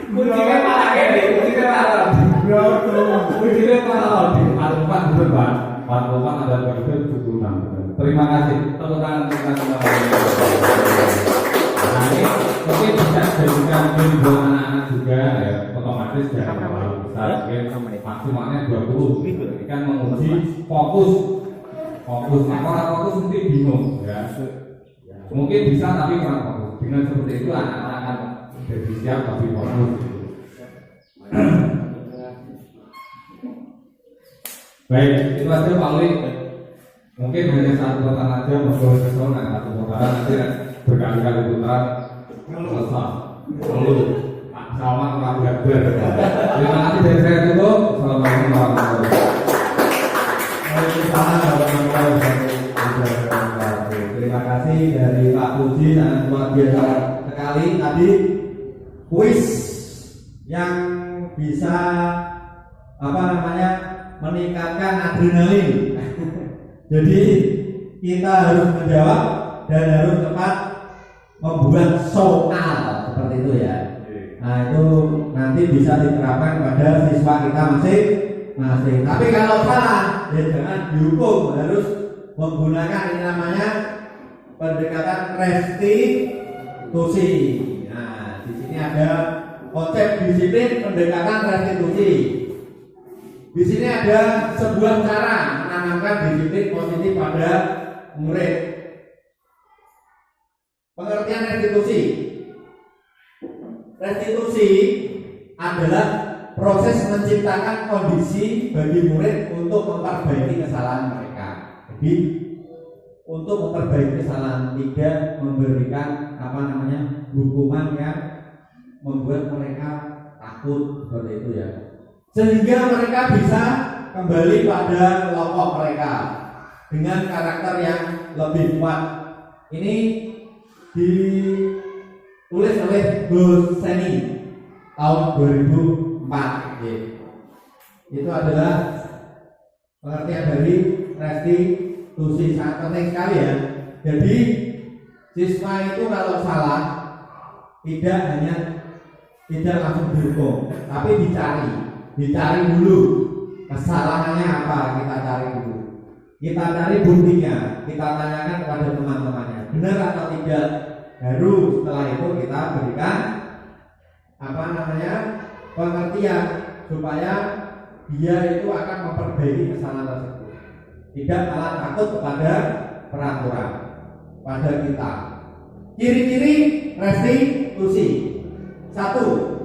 Kuncinya malah gini, kuncinya malah. Kuncinya malah di 44 betul Pak. 44 ada begitu 76. Terima kasih. Tepuk tangan untuk teman-teman. Nah ini mungkin bisa dijadikan game buat anak-anak juga ya, otomatis jangan terlalu besar, mungkin maksimalnya 20. Ini kan menguji fokus. Nah orang fokus mesti bingung ya. Mungkin bisa tapi kurang fokus. Dengan seperti itu anak-anak akan jadi siap lebih fokus. Baik, itu aja Pak Uli. Mungkin hanya satu putaran aja, monggo kesel satu putaran nanti berkali-kali putaran selesai. Lalu Pak Salman orang gabar. Terima kasih dari saya cukup. Assalamualaikum warahmatullahi wabarakatuh. Terima kasih dari Pak Puji, sangat luar biasa sekali tadi kuis yang bisa meningkatkan adrenalin. Jadi kita harus menjawab dan harus cepat membuat soal seperti itu ya. Nah itu nanti bisa diterapkan pada siswa kita masing-masing. Tapi kalau salah, ya jangan dihukum, harus menggunakan ini namanya pendekatan restitusi. Nah di sini ada konsep disiplin pendekatan restitusi. Di sini ada sebuah cara menanamkan disiplin positif pada murid. Pengertian restitusi. Restitusi adalah proses menciptakan kondisi bagi murid untuk memperbaiki kesalahan mereka. Jadi untuk memperbaiki kesalahan, tidak memberikan hukuman yang membuat mereka takut seperti itu ya. Sehingga mereka bisa kembali pada kelompok mereka dengan karakter yang lebih kuat. Ini ditulis oleh Gus Seni tahun 2004. Itu adalah pengertian dari restitusi, sangat penting sekali ya. Jadi siswa itu kalau salah tidak langsung dihukum, tapi dicari dulu kesalahannya apa, kita cari dulu, kita cari buktinya, kita tanyakan kepada teman-temannya benar atau tidak, baru setelah itu kita berikan pengertian supaya dia itu akan memperbaiki kesalahan tersebut, tidak malah takut kepada peraturan pada kita. Ciri-ciri restitusi: 1.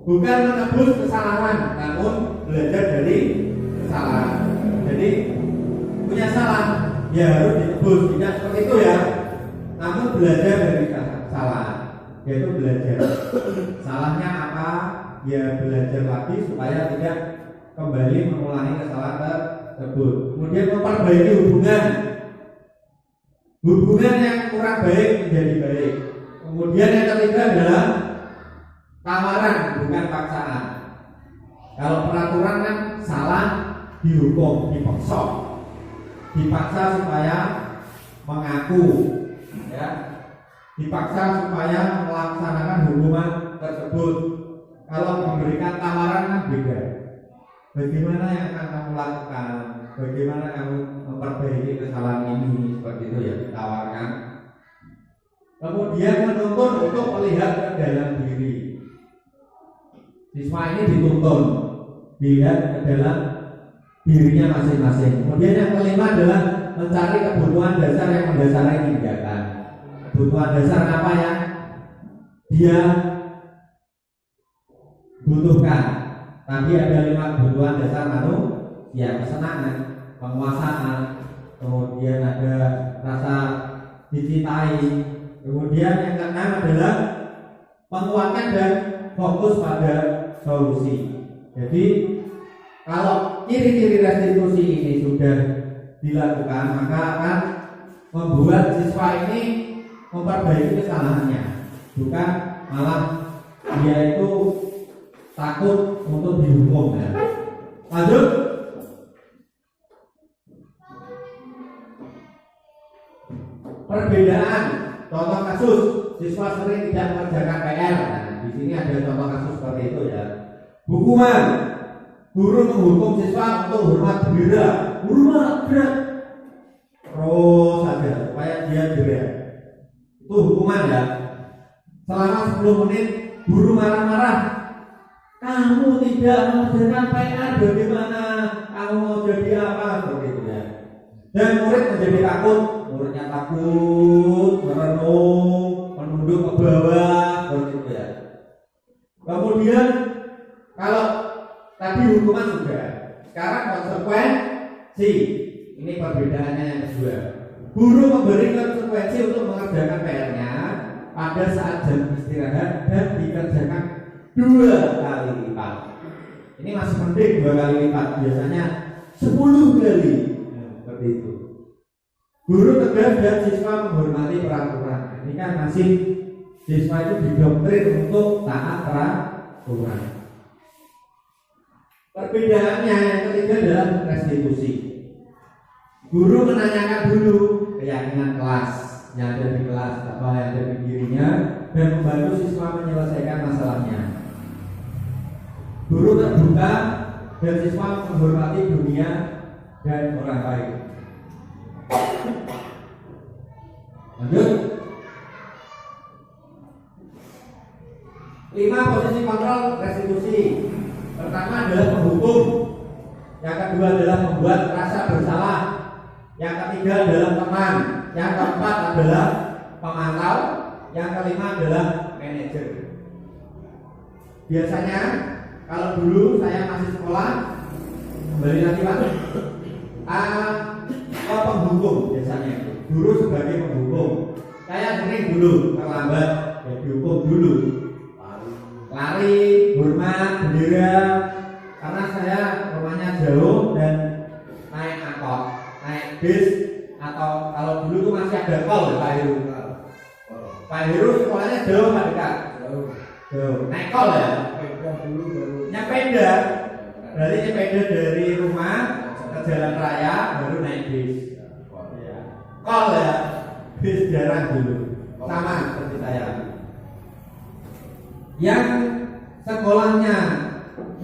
Bukan menebus kesalahan, namun belajar dari kesalahan. Jadi punya salah, ya harus ditebus, tidak seperti itu ya. Namun belajar dari kesalahan, yaitu belajar salahnya apa, ya belajar lagi supaya tidak kembali mengulangi kesalahan tersebut. Kemudian memperbaiki hubungan yang kurang baik menjadi baik. Kemudian yang ketiga adalah tawaran, bukan paksaan. Kalau peraturan kan salah dihukum, dipaksa. dipaksa supaya mengaku, ya, dipaksa supaya melaksanakan hukuman tersebut. Kalau memberikan tawaran kan beda. Bagaimana yang akan kamu lakukan? Bagaimana kamu memperbaiki kesalahan ini? Seperti itu ya, ditawarkan. Kemudian menuntun untuk melihat ke dalam diri. Siswa ini dituntun dilihat ke dalam dirinya masing-masing. Kemudian yang kelima adalah mencari kebutuhan dasar yang mendasari tindakan. Kebutuhan dasar apa yang dia butuhkan. Tadi ada 5 kebutuhan dasar manusia: kesenangan, penguasaan, kemudian ada rasa dicintai, kemudian yang keenam adalah penguatan dan fokus pada solusi. Jadi kalau ciri-ciri restitusi ini sudah dilakukan, maka akan membuat siswa ini memperbaiki kesalahannya, bukan malah dia itu takut untuk dihukum. Ya. Lanjut. Perbedaan contoh kasus siswa sering tidak mengerjakan PR. Nah, di sini ada contoh kasus seperti itu ya. Hukuman: guru menghukum siswa untuk hormat bendera. Guru malah gerak terus saja supaya dia gerak. Itu hukuman ya. Selama 10 menit guru marah-marah, kamu tidak mengerjakan PR, bagaimana? Kamu mau jadi apa? Seperti itu ya. Dan murid menjadi takut, muridnya takut, merenung, menunduk ke bawah, seperti itu ya. Kemudian kalau tadi hukuman sudah, sekarang konsekuensi. Ini perbedaannya yang kedua. Guru memberi konsekuensi untuk mengerjakan PR-nya pada saat jam istirahat dan dikerjakan 2 kali lipat. Ini masih penting 2 kali lipat, biasanya 10 kali. Seperti itu. Guru tegas dan siswa menghormati peraturan. Ini kan masih siswa itu didoktrin untuk taat peraturan. Perbedaannya yang ketiga adalah restitusi. Guru menanyakan dulu keyakinan kelas yang ada di kelas, apa yang ada di dirinya, dan membantu siswa menyelesaikan masalahnya. Guru terbuka dan siswa menghormati dunia dan orang lain. Lanjut. 5 posisi kontrol restitusi. Pertama adalah menghukum. Yang kedua adalah membuat rasa bersalah. Yang ketiga adalah teman. Yang keempat adalah pemantau. Yang kelima adalah manajer. Biasanya kalau dulu saya masih sekolah, kembali lagi Pak, penghukum biasanya. Guru sebagai penghukum. Saya sering dulu terlambat, ya dihukum dulu. Lari, hormat, bendera. Karena saya rumahnya jauh dan naik angkot, naik bis, atau kalau dulu tuh masih ada tol ya Pak Heru. Pak Heru sekolahnya jauh Pak dekat. Jauh. Naik tol ya. Nyepeda. Berarti nyepeda dari rumah ke jalan raya baru naik bis. Kol ya. Bis jarang dulu. Sama seperti saya. Yang sekolahnya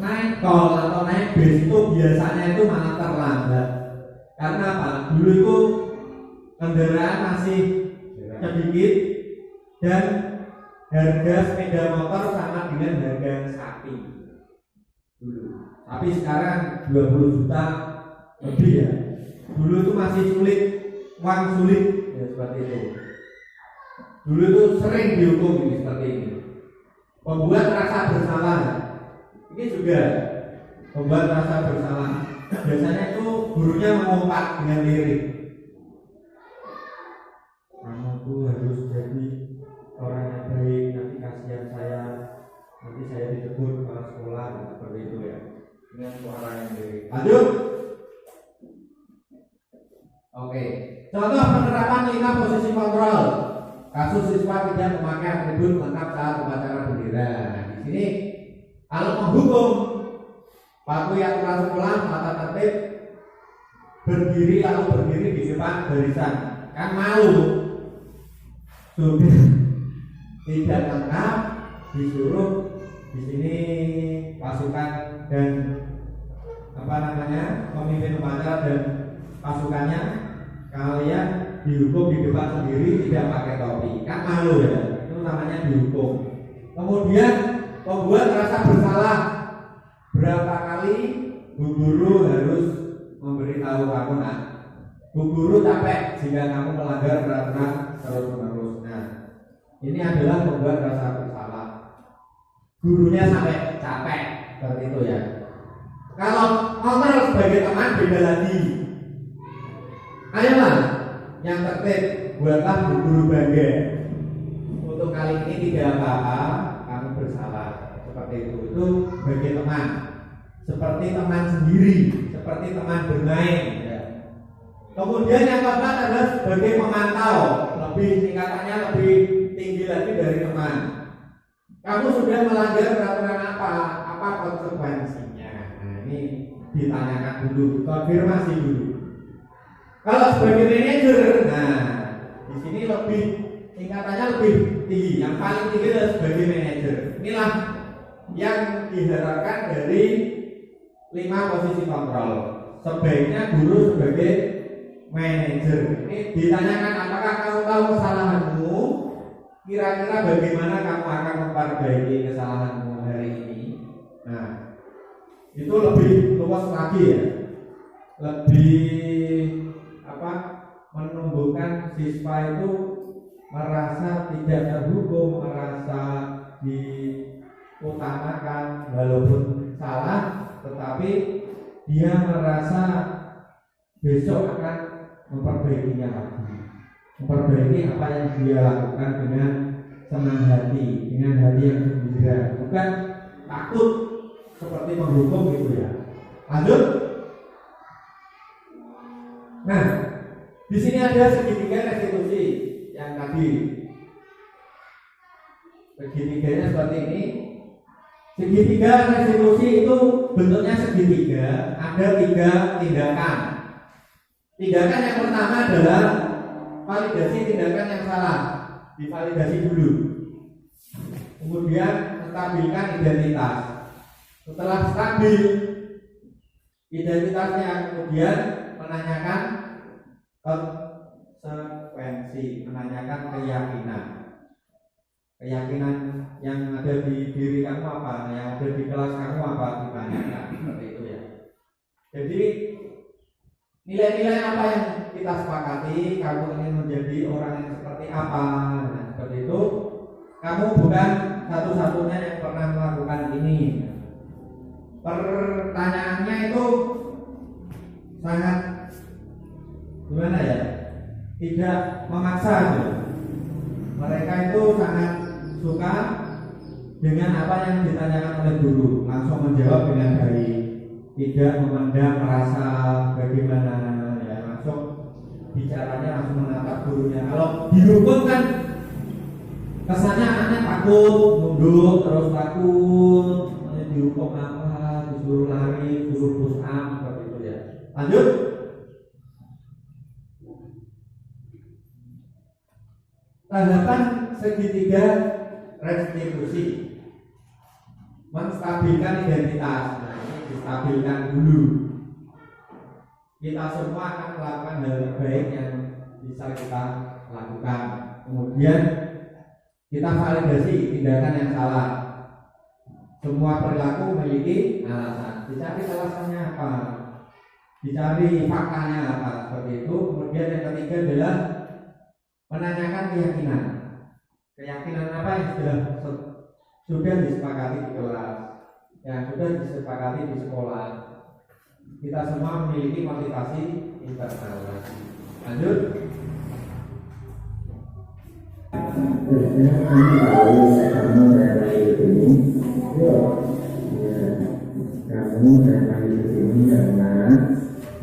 naik tol atau naik bis itu biasanya itu malah terlambat. Karena apa? Dulu itu kendaraan masih sedikit dan harga sepeda motor sama dengan harga sapi dulu. Tapi sekarang 20 juta lebih ya. Dulu itu masih sulit, uang sulit ya, seperti itu. Dulu itu sering dihukum ini seperti ini. Membuat rasa bersalah. Ini juga membuat rasa bersalah. Biasanya itu gurunya mengumpat dengan lirik. Kamu tuh harus jadi orang yang baik, nanti kasihan saya, nanti saya ditegur kepala sekolah, seperti itu ya. Dengan suara yang lirik. Lanjut. Oke. Contoh penerapan 5 posisi kontrol. Kasus siswa tidak memakai atribut lengkap saat upacara bendera. Nah, di sini kalau menghukum patuhi aturan sekolah, tata tertib, berdiri lalu berdiri di depan barisan, kan malu. Sudah tidak lengkap, disuruh di sini pasukan dan pemimpin upacara dan pasukannya, kalian dihukum di depan sendiri tidak pakai topi, kan malu ya, itu namanya dihukum. Kemudian pembuat merasa bersalah, berapa kali Bu Guru harus memberitahu kamu, nah Bu Guru capek jika kamu melanggar peraturan terus menerus. Nah ini adalah pembuat rasa bersalah, gurunya sampai capek seperti itu ya. Kalau kontrol sebagai teman beda lagi. Ayolah yang tertib, buatlah Bu Guru bangga. Untuk kali ini tidak apa-apa, kamu bersalah seperti itu bagi teman, seperti teman sendiri, seperti teman bermain ya. Kemudian yang keempat adalah sebagai pemantau, tingkatannya lebih tinggi lagi dari teman. Kamu sudah melanggar peraturan apa konsekuensinya? Nah ini ditanyakan dulu, konfirmasi dulu. Kalau sebagai manajer, nah di sini lebih tingkatannya lebih tinggi, yang paling tinggi adalah sebagai manajer. Inilah yang diharapkan dari 5 posisi kontrol. Sebaiknya guru sebagai manajer. Ini ditanyakan apakah kamu tahu kesalahanmu, kira-kira bagaimana kamu akan memperbaiki kesalahanmu hari ini. Nah itu lebih luas lagi ya, lebih menumbuhkan siswa itu merasa tidak terhukum, merasa diutamakan walaupun salah, tetapi dia merasa besok akan memperbaikinya lagi, memperbaiki apa yang dia lakukan dengan senang hati, dengan hati yang gembira, bukan takut seperti menghukum gitu ya. Lanjut. Nah, di sini ada segitiga restitusi yang tadi. Segitiganya seperti ini. Segitiga restitusi itu bentuknya segitiga, ada 3 tindakan. Tindakan yang pertama adalah validasi tindakan yang salah, divalidasi dulu. Kemudian stabilkan identitas. Setelah stabil identitasnya, kemudian menanyakan konsekuensi, menanyakan keyakinan yang ada di diri kamu apa, yang ada di kelas kamu apa, ditanyakan seperti itu ya. Jadi nilai-nilai apa yang kita sepakati, kamu ingin menjadi orang yang seperti apa, nah, seperti itu. Kamu bukan satu-satunya yang pernah melakukan ini. Pertanyaannya itu sangat gimana ya, tidak memaksa gitu. Mereka itu sangat suka dengan apa yang ditanyakan oleh guru, langsung menjawab dengan baik, tidak memandang merasa bagaimana ya, langsung bicaranya langsung menatap gurunya. Kalau dihukum kan kesannya aneh, takut, mundur terus takut, dihukum apa, disuruh lari, disuruh push up seperti itu ya. Lanjut. Tahapan segitiga restitusi, menstabilkan identitas. Nah, ini distabilkan dulu. Kita semua akan melakukan hal terbaik yang bisa kita lakukan. Kemudian kita validasi tindakan yang salah. Semua perilaku memiliki alasan. Dicari alasannya apa, dicari faktanya apa, seperti itu. Kemudian yang ketiga adalah menanyakan keyakinan. Keyakinan apa yang sudah disepakati di kelas, yang sudah disepakati di sekolah. Kita semua memiliki motivasi internal. Lanjut. Terusnya kamu tahu kamu memang ini, kamu memang ini karena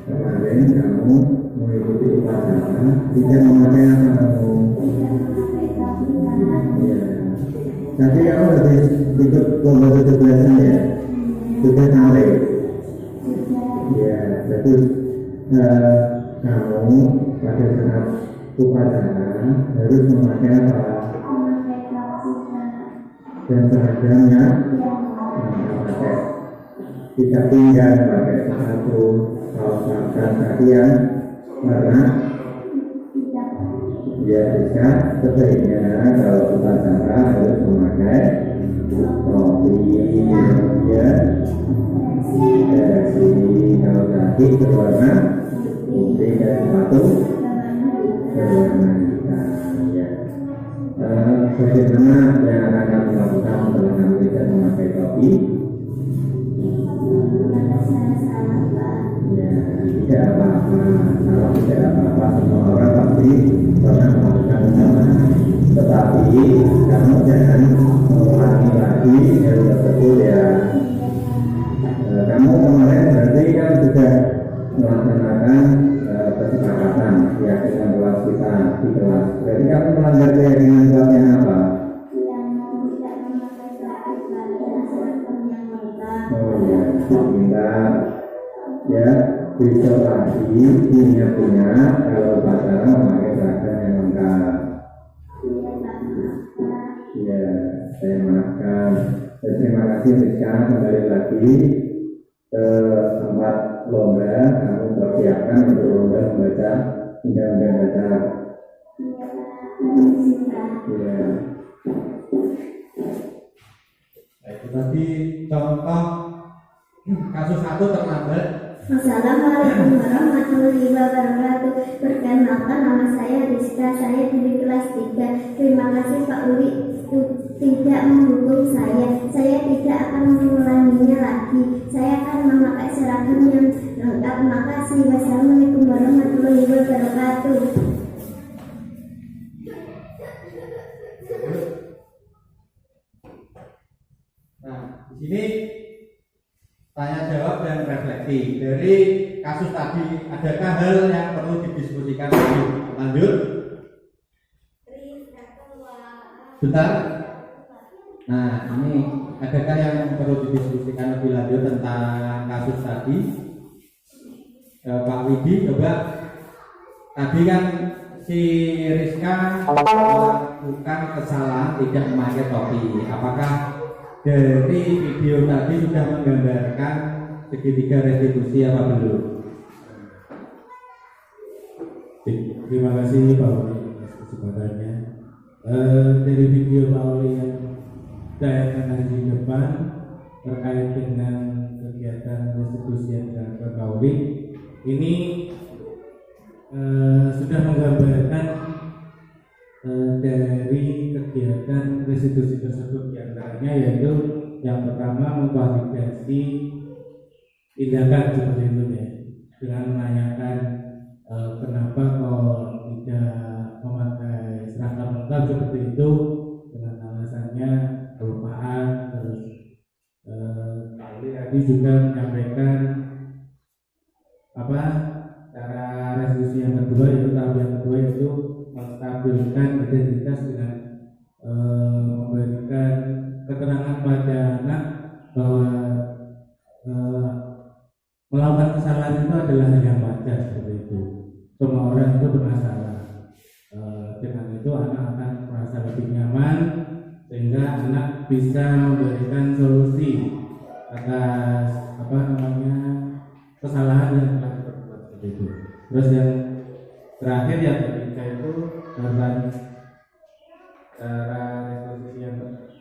kemarin kamu mengikuti upacara tidak memakai apa kamu. Ya. Tapi kamu lebih ikut lomba 17-an ya, juga tarik. Ya, berarti kamu pada saat upacara harus memakai apa? Dan seragamnya pakai tidak pinggang, pakai sepatu kaos makan kalian warna ya bisa. Sebaiknya kalau upacara harus memakai topi ya, kalau kaki berwarna putih dan sepatu berwarna hitam ya. Bagaimana yang akan kami lakukan setelah kami tidak memakai topi? Ya, tidak apa-apa. Kalau tidak apa-apa, semua orang pasti pernah melakukan sama. Tetapi kamu jangan mengulangi lagi yang tersebut ya. Kamu kemarin berarti kan sudah melaksanakan kesepakatan keyakinan kelas kita di kelas. Berarti kamu melanggar keyakinan kelasnya apa? Oh ya, sebentar ya, besok lagi ingat-ingat kalau upacara memakai seragam yang lengkap. Ya, saya maafkan. Dan terima kasih Rizka, kembali lagi ke tempat lomba. Kamu persiapkan untuk lomba membaca undang-undang dasar. Ya. Itu tadi contoh kasus satu terlambat. Assalamualaikum warahmatullahi wabarakatuh. Perkenalkan, nama saya Rizka, saya dari kelas 3. Terima kasih Pak Uli tidak mendukung saya. Saya tidak akan mengulanginya lagi. Saya akan memakai seragam yang lengkap. Makasih. Wassalamualaikum warahmatullahi wabarakatuh. Nah, di sini tanya jawab dan refleksi dari kasus tadi. Adakah hal yang perlu didiskusikan lebih lanjut? Bentar. Nah, ini adakah yang perlu didiskusikan lebih lanjut tentang kasus tadi? Pak Widi, coba. Tadi kan si Rizka melakukan kesalahan tidak memakai topi. Apakah dari video tadi sudah menggambarkan segitiga restitusi apa belum? Terima kasih Pak Uli atas kesempatannya. Dari video Pak Uli yang tayangkan di depan terkait dengan kegiatan restitusi yang dilakukan Pak Uli, ini sudah menggambarkan dari kegiatan restitusi tersebut, diantaranya yaitu yang pertama mengklarifikasi tindakan seperti itu ya, dengan menanyakan kenapa kok tidak memakai seragam lengkap seperti itu, dengan alasannya kelupaan. Terus tadi juga menyampaikan cara restitusi yang kedua, yaitu tahap yang kedua yaitu menstabilkan identitas dengan memberikan keterangan pada anak bahwa melakukan kesalahan itu adalah hal yang wajar seperti itu. Semua orang itu bermasalah. Dengan itu anak akan merasa lebih nyaman sehingga anak bisa memberikan solusi atas kesalahan yang telah diperbuat seperti itu. Terus yang terakhir yang ketiga itu dalam cara restitusi yang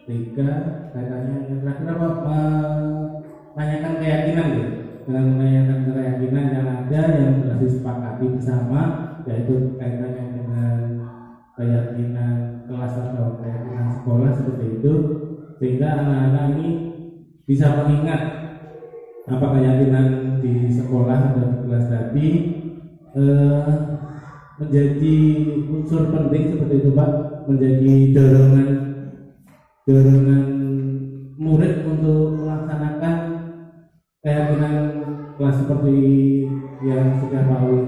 ketiga katanya yang terakhir menanyakan keyakinan gitu. Dengan menanyakan keyakinan yang ada yang telah disepakati bersama, yaitu kaitannya dengan keyakinan kelas atau keyakinan sekolah seperti itu, sehingga anak-anak ini bisa mengingat apa keyakinan di sekolah atau di kelas tadi menjadi unsur penting seperti itu Pak, menjadi dorongan murid untuk melaksanakan keyakinan kelas seperti yang sudah Pak Uli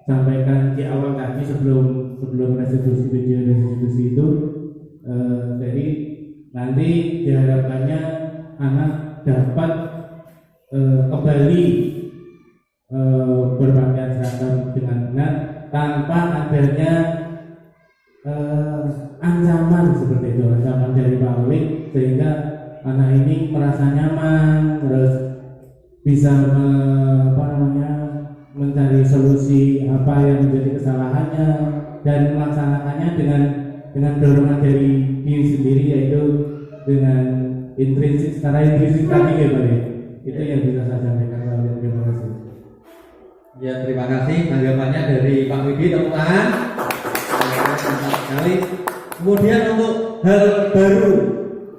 sampaikan di awal tadi sebelum restitusi video restitusi itu. Jadi nanti diharapkannya anak dapat kembali berpakaian seragam dengan benar tanpa adanya ancaman seperti itu, ancaman dari Pak Uli, sehingga anak ini merasa nyaman, terus bisa mencari solusi apa yang menjadi kesalahannya dan melaksanakannya dengan dorongan dari diri sendiri, yaitu dengan intrinsik, secara intrinsik tadi ya Pak ya. Itu yang bisa saya sampaikan. Terima kasih. Ya, terima kasih tanggapannya dari Pak Widi, tepuk tangan. Mantap sekali. Kemudian untuk hal baru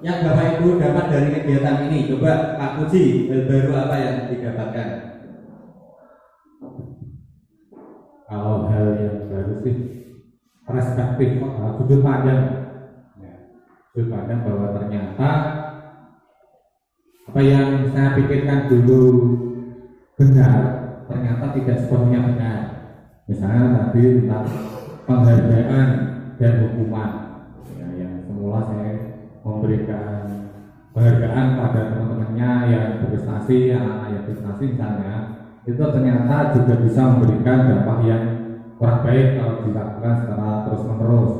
yang Bapak Ibu dapat dari kegiatan ini, coba Pak Puji, hal baru apa yang didapatkan? Kalau hal yang baru sih perspektif, sudut pandang, sudut pandang bahwa ternyata apa yang saya pikirkan dulu benar, ternyata tidak sepenuhnya benar. Misalnya tadi tentang penghargaan dan hukuman, ya, yang semula saya memberikan penghargaan pada teman-temannya yang berprestasi, anak-anak yang berprestasi misalnya, itu ternyata juga bisa memberikan dampak yang kurang baik kalau dilakukan secara terus-menerus.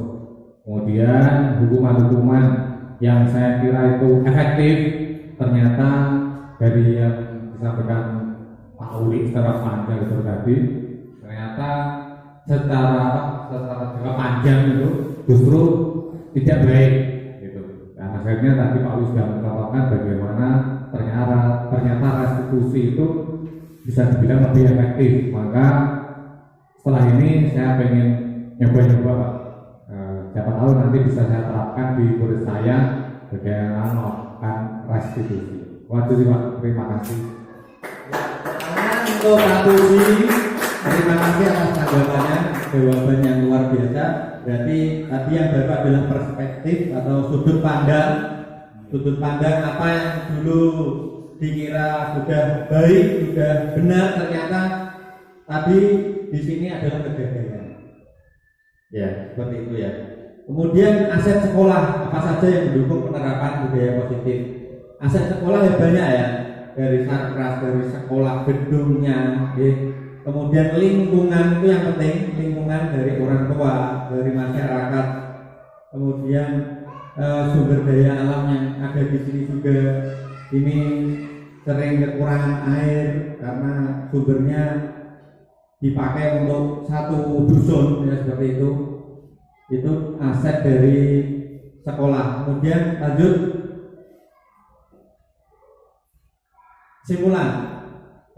Kemudian hukuman-hukuman yang saya kira itu efektif, ternyata dari yang disampaikan Pak Uli secara panjang itu tadi, ternyata secara jangka panjang itu justru tidak baik gitu. Dan akhirnya tadi Pak Uli sudah mengatakan bagaimana ternyata restitusi itu bisa dibilang lebih efektif. Maka setelah ini saya pengen nyoba-nyoba Pak. Siapa tahu nanti bisa saya terapkan di murid saya bagaimana melakukan restitusi. Waduh Pak, terima kasih. Untuk Pak Puji, terima kasih atas tanggapannya, jawaban yang luar biasa. Berarti tadi yang baru adalah perspektif atau sudut pandang apa yang dulu dikira sudah baik, sudah benar, ternyata tadi di sini adalah kegagalan. Ya, seperti itu ya. Kemudian aset sekolah apa saja yang mendukung penerapan budaya positif? Aset sekolah ya banyak ya, dari sarkras, dari sekolah, gedungnya, ya. Kemudian lingkungan itu yang penting, lingkungan dari orang tua, dari masyarakat. Kemudian sumber daya alam yang ada di sini juga, ini sering kekurangan air karena sumbernya dipakai untuk satu dusun, ya seperti itu. Itu aset dari sekolah. Kemudian lanjut, simpulan.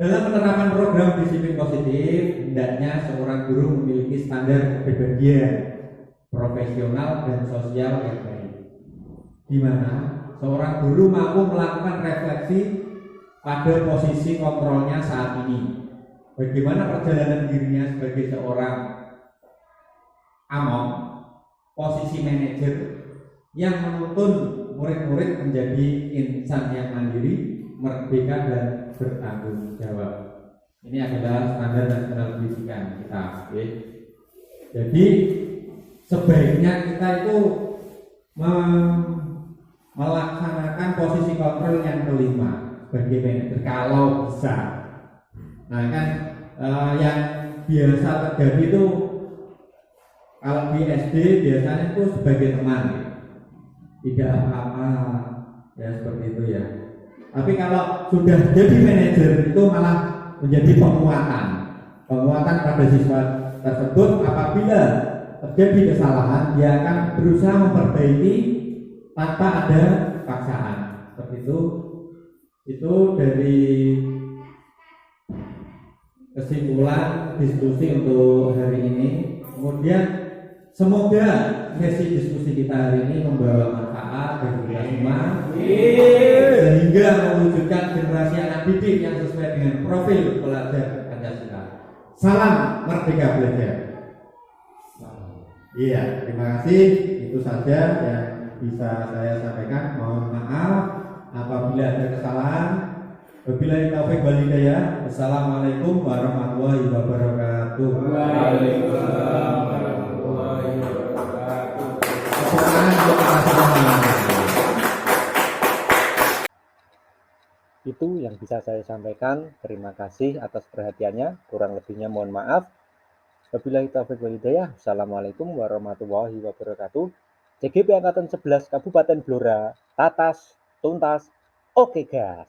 Dalam penerapan program disiplin positif, hendaknya seorang guru memiliki standar kepribadian profesional dan sosial yang baik, di mana seorang guru mampu melakukan refleksi pada posisi kontrolnya saat ini. Bagaimana perjalanan dirinya sebagai seorang among, posisi manajer yang menuntun murid-murid menjadi insan yang mandiri, merdeka dan bertanggung jawab. Ini adalah standar nasional pendidikan kita. Okay. Jadi sebaiknya kita itu melaksanakan posisi kontrol yang kelima sebagai manajer kalau bisa. Nah kan yang biasa terjadi itu kalau di SD biasanya itu sebagai teman, tidak apa-apa, ya seperti itu ya. Tapi kalau sudah jadi manajer itu malah menjadi penguatan pada siswa tersebut. Apabila terjadi kesalahan, dia akan berusaha memperbaiki tanpa ada paksaan. Seperti itu. Itu dari kesimpulan diskusi untuk hari ini. Kemudian semoga sesi diskusi kita hari ini membawa manfaat bagi kita semua, sehingga mewujudkan generasi anak didik yang sesuai dengan profil pelajar Pancasila. Salam Merdeka Belajar. Iya, terima kasih. Itu saja yang bisa saya sampaikan. Mohon maaf apabila ada kesalahan. Wabillahi taufiq wal hidayah. Wassalamualaikum warahmatullahi wabarakatuh. Waalaikumsalam warahmatullahi wabarakatuh. Terima kasih. Itu yang bisa saya sampaikan. Terima kasih atas perhatiannya. Kurang lebihnya mohon maaf. Wabillahi taufiq wal hidayah. Assalamualaikum warahmatullahi wabarakatuh. CGP Angkatan 11 Kabupaten Blora. Tatas, tuntas. Oke, gas.